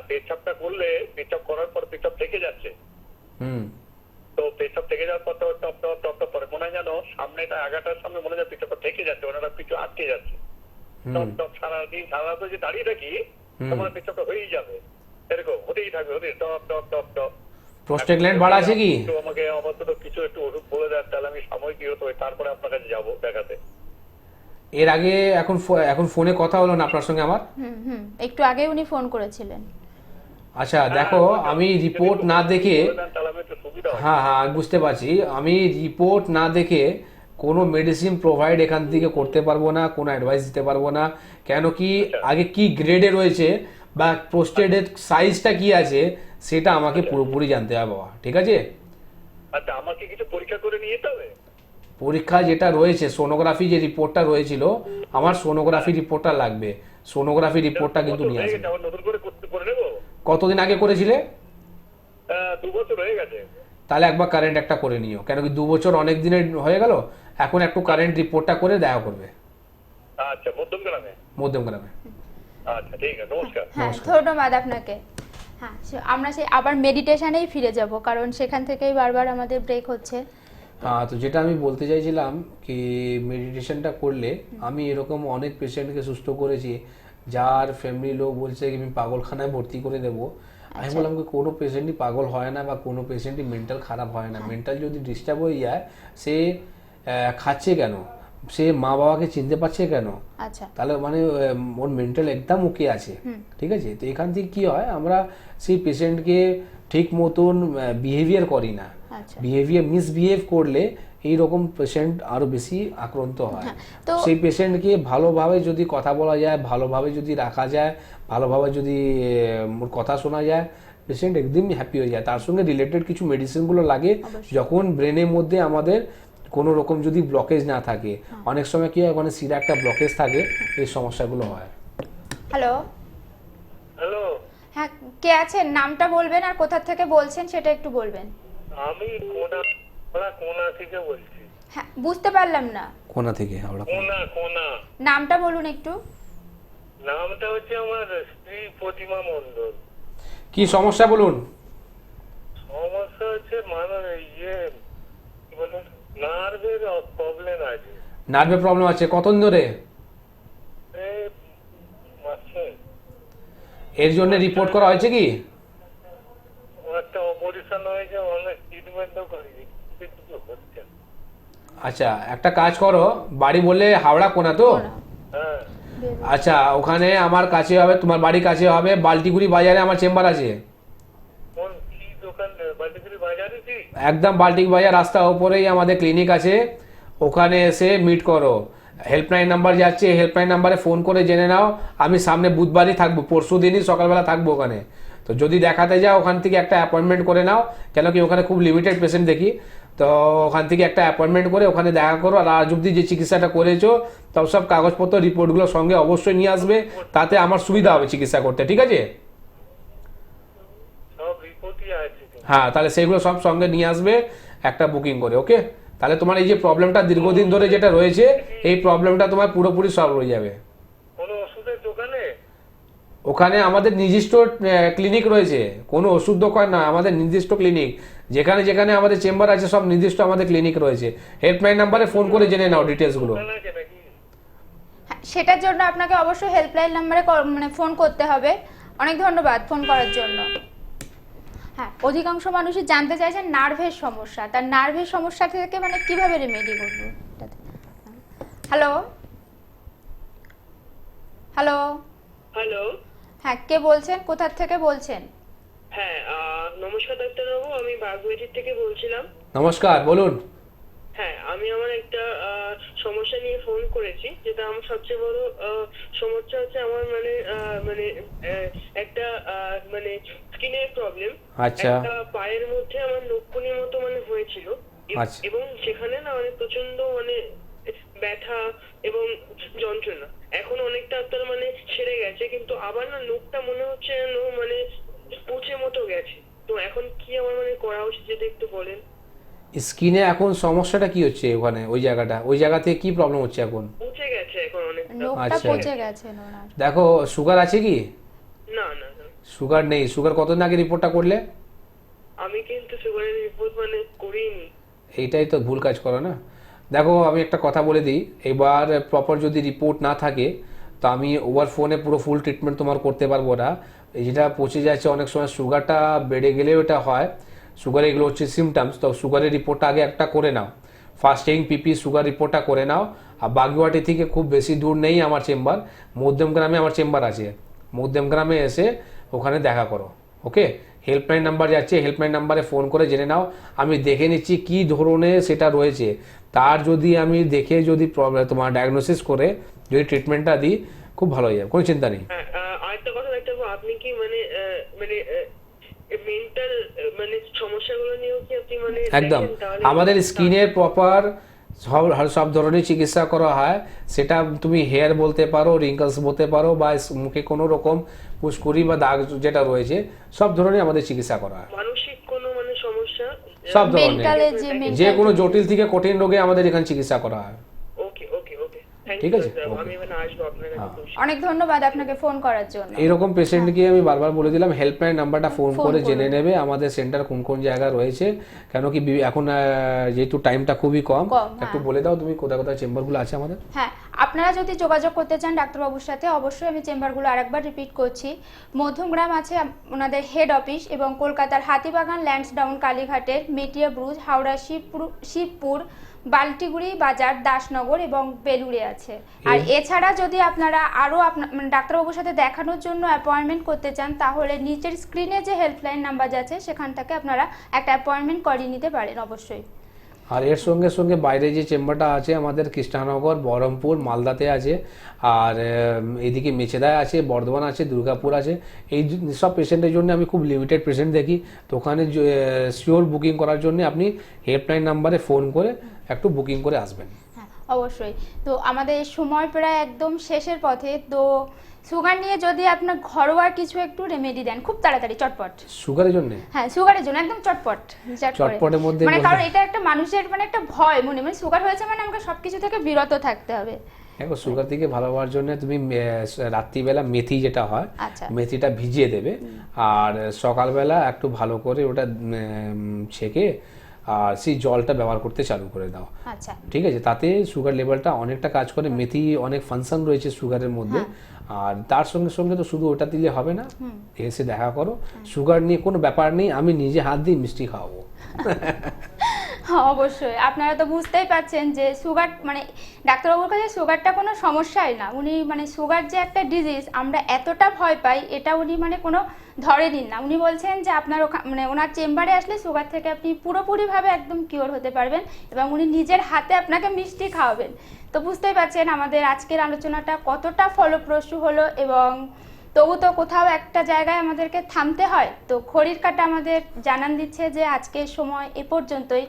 পেচ্ছাপটা করলে পেচ্ছাপ করার পর পেচ্ছাপ থেকে যাচ্ছে। তো পেচ্ছাপ থেকে যাওয়ার পর টপ টপ টপ টপ পরে মনে হয় যেন সামনেটা আগাটার সামনে মনে হয় পেচ্ছাপটা থেকে যাচ্ছে, ওনারা কিছু আটকে যাচ্ছে। টপ টপ সারাদিন সারা যে দাঁড়িয়ে থাকি তোমার পেচ্ছাপটা হয়েই যাবে, এরকম হতেই থাকবে, হতে টপ টপ টপ টপ। প্রোস্টেগ্ল্যান্ড বাড়া আছে কি? আমাকে আপাতত কিছু একটু ওষুধ বলে দেন, তাহলে আমি সময় কি হতো তারপরে আপনার কাছে যাবো দেখাতে। এর আগে এখন ফোনে কথা হলো না আপনার সঙ্গে আমার? একটু আগে উনি ফোন করেছিলেন। আচ্ছা দেখো, আমি রিপোর্ট না দেখে, হ্যাঁ হ্যাঁ বুঝতে পারছি, আমি রিপোর্ট না দেখে কোনো মেডিসিন প্রোভাইড এখান থেকে করতে পারবো না, কোনো অ্যাডভাইস দিতে পারবো না। কেন কি আগে কি গ্রেডে রয়েছে বা প্রোস্টেটের সাইজটা কি আছে সেটা আমাকে পুরোপুরি জানতে হবে বাবা, ঠিক আছে? আচ্ছা, আমাকে কিছু পরীক্ষা করে নিয়ে যেতে হবে? পরীক্ষা যেটা রয়েছে, সোনোগ্রাফি যে রিপোর্টটা রয়েছিল, আমার সোনোগ্রাফি রিপোর্টটা লাগবে। সোনোগ্রাফি রিপোর্টটা কিন্তু নিয়ে আসবে। নতুন করে করে নেব? কতদিন আগে করেছিলে? 2 বছর হয়ে গেছে। তাহলে একবার কারেন্ট একটা করে নিও, কেন কি 2 বছর অনেক দিনের হয়ে গেল, এখন একটু কারেন্ট রিপোর্টটা করে দেখা করবে। আচ্ছা, মধ্যমগ্রামে? মধ্যমগ্রামে। আচ্ছা ঠিক আছে, নমস্কার। হ্যাঁ ধন্যবাদ আপনাকে। হ্যাঁ, আমরা সেই আবার মেডিটেশনেই ফিরে যাব, কারণ সেখান থেকেই বারবার আমাদের ব্রেক হচ্ছে। হ্যাঁ, তো যেটা আমি বলতে চাইছিলাম কি, মেডিটেশনটা করলে আমি এরকম অনেক পেশেন্টকে সুস্থ করেছি, যার ফ্যামিলি লোক বলছে কি আমি পাগলখানায় ভর্তি করে দেবো। আমি বললাম কি কোনো পেশেন্টই পাগল হয় না বা কোনো পেশেন্টই মেন্টাল খারাপ হয় না। মেন্টাল যদি ডিস্টার্ব হয়ে যায়, সে খাচ্ছে কেন, সে মা বাবাকে চিনতে পারছে কেন, তাহলে মানে ওর মেন্টাল একদম ওকে আছে, ঠিক আছে? তো এখান থেকে কি হয়, আমরা সেই পেশেন্টকে ঠিক মতন বিহেভিয়ার করি না, বিহেভিয়ার মিসবিহেভ করলে এইরকম পেশেন্ট আরো বেশি আক্রান্ত হয়। সেই পেশেন্টকে ভালোভাবে যদি কথা বলা যায়, ভালোভাবে যদি রাখা যায়, ভালোভাবে যদি কথা শোনা যায়, পেশেন্ট একদমই হ্যাপি হয়ে যায়। তার সঙ্গে রিলেটেড কিছু মেডিসিনগুলো লাগে যখন ব্রেনের মধ্যে আমাদের কোনো রকম যদি ব্লকেজ না থাকে। অনেক সময় কি হয়, ওখানে সিরা একটা ব্লকেজ থাকে, এই সমস্যাগুলো হয়। হ্যালো হ্যালো, হ্যাঁ কে আছেন? নামটা বলবেন আর কোথা থেকে বলছেন সেটা একটু বলবেন। আমি কোনা থেকে বলছি। হ্যাঁ, বুঝতে পারলাম না। কোনা থেকে? হাওড়া। কোনা। নামটা বলুন একটু। নামটা হচ্ছে আমার স্ত্রী প্রতিমা মণ্ডল। কি সমস্যা বলুন? সমস্যা হচ্ছে নার্ভের প্রবলেম আছে। নার্ভের প্রবলেম আছে? কতদিন ধরে? এর জন্য রিপোর্ট করা হয়েছে কি? একটা অপারেশন হয়েছে, অনেক ট্রিটমেন্টও করেছি। আচ্ছা, একটা কাজ করো, বাড়ি বললে হাওড়া কোনা তো? হ্যাঁ। আচ্ছা, ওখানে আমার কাছে হবে, তোমার বাড়ি কাছে হবে, বাল্টিগুড়ি বাজারে আমার চেম্বার আছে। কোন কি দোকান? বাল্টিগুড়ি বাজারে কি? একদম বাল্টিক বাজার রাস্তার উপরেই আমাদের ক্লিনিক আছে, ওখানে এসে মিট করো। হেল্পলাইন নাম্বার যাচ্ছে, হেল্পলাইন নাম্বারে ফোন করে জেনে নাও। আমি সামনে বুধবারই থাকবো, পরশু দিনই সকালবেলা থাকবো ওখানে। তো যদি দেখাতে যাও, ওখান থেকে একটা অ্যাপয়েন্টমেন্ট করে নাও, কেন কি ওখানে খুব লিমিটেড পেশেন্ট দেখি। তো ওখান থেকে একটা অ্যাপয়েন্টমেন্ট করে ওখানে দেখা করো, আর আজ অব্দি যে চিকিৎসাটা করেছো তাও সব কাগজপত্র রিপোর্টগুলো সঙ্গে অবশ্যই নিয়ে আসবে, তাতে আমার সুবিধা হবে চিকিৎসা করতে, ঠিক আছে? হ্যাঁ, তাহলে সেইগুলো সব সঙ্গে নিয়ে আসবে একটা বুকিং করে, ওকে? তাহলে তোমার এই যে প্রবলেমটা দীর্ঘদিন ধরে যেটা রয়েছে, এই প্রবলেমটা তোমার পুরোপুরি সলভ হয়ে যাবে। কোনো ওষুধের দোকানে? ওখানে আমাদের নিজস্ব ক্লিনিক রয়েছে, কোনো ওষুধ দোকান না, আমাদের নির্দিষ্ট ক্লিনিক। যেখানে যেখানে আমাদের চেম্বার আছে সব নির্দিষ্ট আমাদের ক্লিনিক রয়েছে। হেল্পলাইন নাম্বারে ফোন করে জেনে নাও ডিটেলসগুলো। সেটার জন্য আপনাকে অবশ্যই হেল্পলাইন নাম্বারে মানে ফোন করতে হবে। অনেক ধন্যবাদ ফোন করার জন্য। হ্যাঁ, অধিকাংশ মানুষই জানতে চাইছেন নার্ভের সমস্যা, তার নার্ভের সমস্যা থেকে মানে কিভাবে রেমেডি করব। হ্যালো হ্যালো হ্যালো, হ্যাঁ কে বলছেন, কোথা থেকে বলছেন? হ্যাঁ নমস্কার ডাক্তারবাবু, আমি বাগবাড়ির থেকে বলছিলাম। নমস্কার, বলুন। হ্যাঁ, আমি আমার একটা সমস্যা নিয়ে ফোন করেছি, যেটা আমার সবচেয়ে বড় সমস্যা হচ্ছে আমার মানে একটা মানে স্কিনের প্রবলেম। আচ্ছা। একটা পায়ের মধ্যে আমার নখকুনির মতো মানে হয়েছিল, এবং সেখানে না মানে প্রচন্ড মানে ব্যথা এবং যন্ত্রণা। এখন অনেকটা তার মানে সেরে গেছে, কিন্তু আবার না নখটা মনে হচ্ছে যেন মানে পুঁচে মতো গেছে। তো এখন কি আমার মানে করা উচিত, যেটা একটু বলেন। স্কিনে এখন সমস্যাটা কি হচ্ছে ওখানে, ওই জায়গা থেকে কি প্রবলেম হচ্ছে এখন? পচে গেছে এখন অনেকটা। লোকটা আচ্ছা। পচে গেছে ওনার। দেখো সুগার আছে কি? না না না, সুগার নেই। সুগার কতদিন আগে রিপোর্টটা করলে? আমি কিন্তু সুগারের রিপোর্ট মানে করিনি। এইটাই তো ভুল কাজ করো না। দেখো আমি একটা কথা বলে দিই, এবার প্রপার যদি রিপোর্ট না থাকে তো আমি ওভার ফোনে পুরো ফুল ট্রিটমেন্ট তোমার করতে পারবো না। এই যেটা পচে যাচ্ছে অনেক সময় সুগারটা বেড়ে গেলেও এটা হয়। সুগার এগুলো হচ্ছে সিমটমস। তো সুগারের রিপোর্টটা আগে একটা করে নাও, ফাস্টিং পিপি সুগার রিপোর্টটা করে নাও। আর বাগুইআটি থেকে খুব বেশি দূর নেই আমার চেম্বার, মধ্যমগ্রামে আমার চেম্বার আছে। মধ্যমগ্রামে এসে ওখানে দেখা করো, ওকে? হেল্পলাইন নাম্বার যাচ্ছে, হেল্পলাইন নাম্বারে ফোন করে জেনে নাও। আমি দেখে নিচ্ছি কি ধরনের সেটা রয়েছে, তার যদি আমি দেখে যদি তোমার ডায়াগনোসিস করে যদি ট্রিটমেন্টটা দিই খুব ভালো হয়ে যাবে, কোনো চিন্তা নেই। আরেকটা কথা দেখতে পাবো, আপনি কি মানে মানে মেন্টাল মানে সমস্যাগুলো নিয়েও কি আপনি মানে একদম দেখেন? তাহলে আমাদের স্কিনের প্রপার সব ধরনের চিকিৎসা করা হয়। সেটা তুমি হেয়ার বলতে পারো, রিঙ্কলস বলতে পারো, বা মুখে কোনো রকম পুষ্কুরি বা দাগ যেটা রয়েছে, সব ধরনের আমাদের চিকিৎসা করা হয়। মানসিক কোনো মানে সমস্যা, সব মেন্টালে যে ধরনের, যে কোনো জটিল থেকে কঠিন রোগে আমাদের এখানে চিকিৎসা করা হয়। ওকে ওকে ওকে, ঠিক আছে, আমি মানে আসবো আপনার কাছে। অনেক ধন্যবাদ আপনাকে ফোন করার জন্য। এইরকম পেশেন্টকে আমি বারবার বলে দিলাম হেল্পলাইন নাম্বারটা ফোন করে জেনে নেবে আমাদের সেন্টার কোন কোন জায়গায় রয়েছে। কেন কি এখন যেহেতু টাইমটা খুবই কম, একটু বলে দাও তুমি কোথায় কোথায় চেম্বারগুলো আছে আমাদের। হ্যাঁ, আপনারা যদি যোগাযোগ করতে চান ডাক্তারবাবুর সাথে, অবশ্যই আমি চেম্বারগুলো আরেকবার রিপিট করছি। মধ্যমগ্রাম আছে ওনাদের হেড অফিস, এবং কলকাতার হাতিবাগান, ল্যান্সডাউন, কালীঘাটের মেটিয়া ব্রুজ, হাওড়া শিবপুর, বাল্টিগুড়ি বাজার, দাসনগর এবং বেলুড়ে আছে। আর এছাড়া যদি আপনারা আরও মানে ডাক্তারবাবুর সাথে দেখানোর জন্য অ্যাপয়েন্টমেন্ট করতে চান, তাহলে নিচের স্ক্রিনে যে হেল্পলাইন নাম্বার আছে সেখান থেকে আপনারা একটা অ্যাপয়েন্টমেন্ট করিয়ে নিতে পারেন অবশ্যই। আর এর সঙ্গে সঙ্গে বাইরে যে চেম্বারটা আছে আমাদের কৃষ্ণনগর, বহরমপুর, মালদাতে আছে, আর এদিকে মেচেদায় আছে, বর্ধমান আছে, দুর্গাপুর আছে। এই সব পেশেন্টের জন্য আমি খুব লিমিটেড পেশেন্ট দেখি। তো ওখানে শিওর বুকিং করার জন্য আপনি হেল্পলাইন নাম্বারে ফোন করে একটু বুকিং করে আসবেন। হ্যাঁ অবশ্যই। তো আমাদের সময় প্রায় একদম শেষের পথে। তো সুগার নিয়ে যদি আপনার ঘরোয়া কিছু একটু রেমেডি দেন খুব তাড়াতাড়ি, চটপট। সুগারের জন্য? হ্যাঁ সুগারের জন্য একদম চটপট। চটপটের মধ্যে মানে কারণ এটা একটা মানুষের মানে একটা ভয় মনে, মানে সুগার হয়েছে মানে আমাকে সবকিছু থেকে বিরত থাকতে হবে। দেখো সুগার থেকে ভালো হওয়ার জন্য তুমি রাত্রিবেলা মেথি যেটা হয়, মেথিটা ভিজিয়ে দেবে, আর সকালবেলা একটু ভালো করে ওটা ছেঁকে আর সেই জলটা ব্যবহার করতে চালু করে দাও। আচ্ছা ঠিক আছে, তাতে সুগার লেভেলটা অনেকটা কাজ করে। মেথি অনেক ফাংশন রয়েছে সুগারের মধ্যে। আর তার সঙ্গে সঙ্গে তো শুধু ওটা দিলে হবে না, এসে দেখা করো। সুগার নিয়ে কোনো ব্যাপার নেই, আমি নিজে হাত দিয়ে মিষ্টি খাওয়াবো। হ্যাঁ অবশ্যই। আপনারা তো বুঝতেই পারছেন যে সুগার মানে ডাক্তারবাবুর কাছে সুগারটা কোনো সমস্যাই না। উনি মানে সুগার যে একটা ডিজিজ আমরা এতটা ভয় পাই এটা উনি মানে কোনো ধরেনই না। উনি বলছেন যে আপনার মানে ওনার চেম্বারে আসলে সুগার থেকে আপনি পুরোপুরিভাবে একদম কিওর হতে পারবেন, এবং উনি নিজের হাতে আপনাকে মিষ্টি খাওয়াবেন। তো বুঝতেই পারছেন আমাদের আজকের আলোচনাটা কতটা ফলপ্রসূ হলো, এবং তবু তো কোথাও একটা জায়গায় আমাদেরকে থামতে হয়। তো ঘড়ির কাঁটা আমাদের জানান দিচ্ছে যে আজকের সময় এ পর্যন্তই।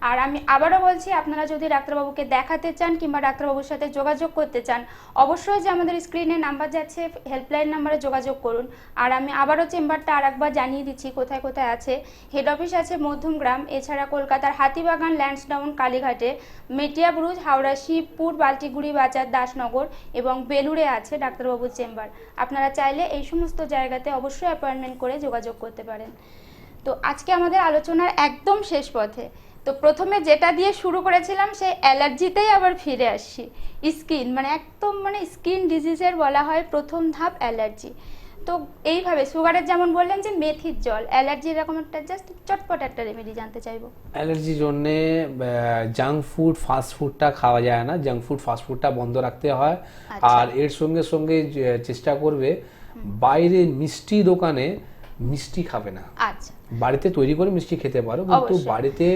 আর আমি আবারও বলছি, আপনারা যদি ডাক্তারবাবুকে দেখাতে চান কিংবা ডাক্তারবাবুর সাথে যোগাযোগ করতে চান, অবশ্যই যে আমাদের স্ক্রিনে নাম্বার যাচ্ছে হেল্পলাইন নাম্বারে যোগাযোগ করুন। আর আমি আবারও চেম্বারটা আরেকবার জানিয়ে দিচ্ছি কোথায় কোথায় আছে। হেড অফিস আছে মধ্যমগ্রাম, এছাড়া কলকাতার হাতিবাগান, ল্যান্সডাউন, কালীঘাটে, মেটিয়া ব্রুজ, হাওড়া শিবপুর, বাল্টিগুড়ি বাজার, দাসনগর এবং বেলুড়ে আছে ডাক্তারবাবুর চেম্বার। আপনারা চাইলে এই সমস্ত জায়গাতে অবশ্যই অ্যাপয়েন্টমেন্ট করে যোগাযোগ করতে পারেন। তো আজকে আমাদের আলোচনার একদম শেষ পথে। তো প্রথমে যেটা দিয়ে শুরু করেছিলাম সেই অ্যালার্জিতেই আবার ফিরে আসছি। স্কিন মানে একদম মানে স্কিন ডিজিজের বলা হয় প্রথম ধাপ অ্যালার্জি। তো এইভাবে সুগারের যেমন বললেন যে মেথির জল, অ্যালার্জির এরকম একটা জাস্ট চটপট একটা রেমেডি জানতে চাইবো। অ্যালার্জির জন্য জাঙ্ক ফুড ফাস্ট ফুডটা খাওয়া যায় না, জাঙ্ক ফুড ফাস্ট ফুডটা বন্ধ রাখতে হয়। আর এর সঙ্গে সঙ্গে চেষ্টা করবে বাইরে মিষ্টি দোকানে মিষ্টি খাবে না। আচ্ছা বাড়িতে তৈরি করে মিষ্টি খেতে পারো, কিন্তু বাড়িতে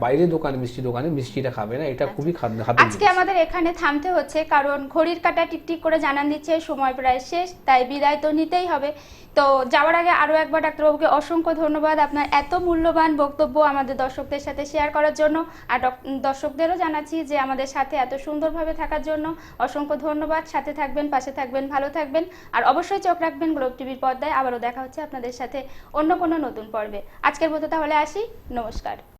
বাইরে দোকানে মিষ্টি দোকানে মিষ্টিটা খাবে না, এটা খুবই খাদ্য। আজকে আমাদের এখানে থামতে হচ্ছে কারণ ঘড়ির কাঁটা টিকটিক করে জানান দিচ্ছে সময় প্রায় শেষ, তাই বিদায় তো নিতেই হবে। তো যাওয়ার আগে আরও একবার ডাক্তারবাবুকে অসংখ্য ধন্যবাদ আপনার এত মূল্যবান বক্তব্য আমাদের দর্শকদের সাথে শেয়ার করার জন্য। আর দর্শকদেরও জানাচ্ছি যে আমাদের সাথে এত সুন্দরভাবে থাকার জন্য অসংখ্য ধন্যবাদ। সাথে থাকবেন, পাশে থাকবেন, ভালো থাকবেন, আর অবশ্যই চোখ রাখবেন গ্লোব টিভির পর্দায়। আবারও দেখা হচ্ছে আপনাদের সাথে অন্য কোনো নতুন পর্বে। আজকের মতো তাহলে আসি, নমস্কার।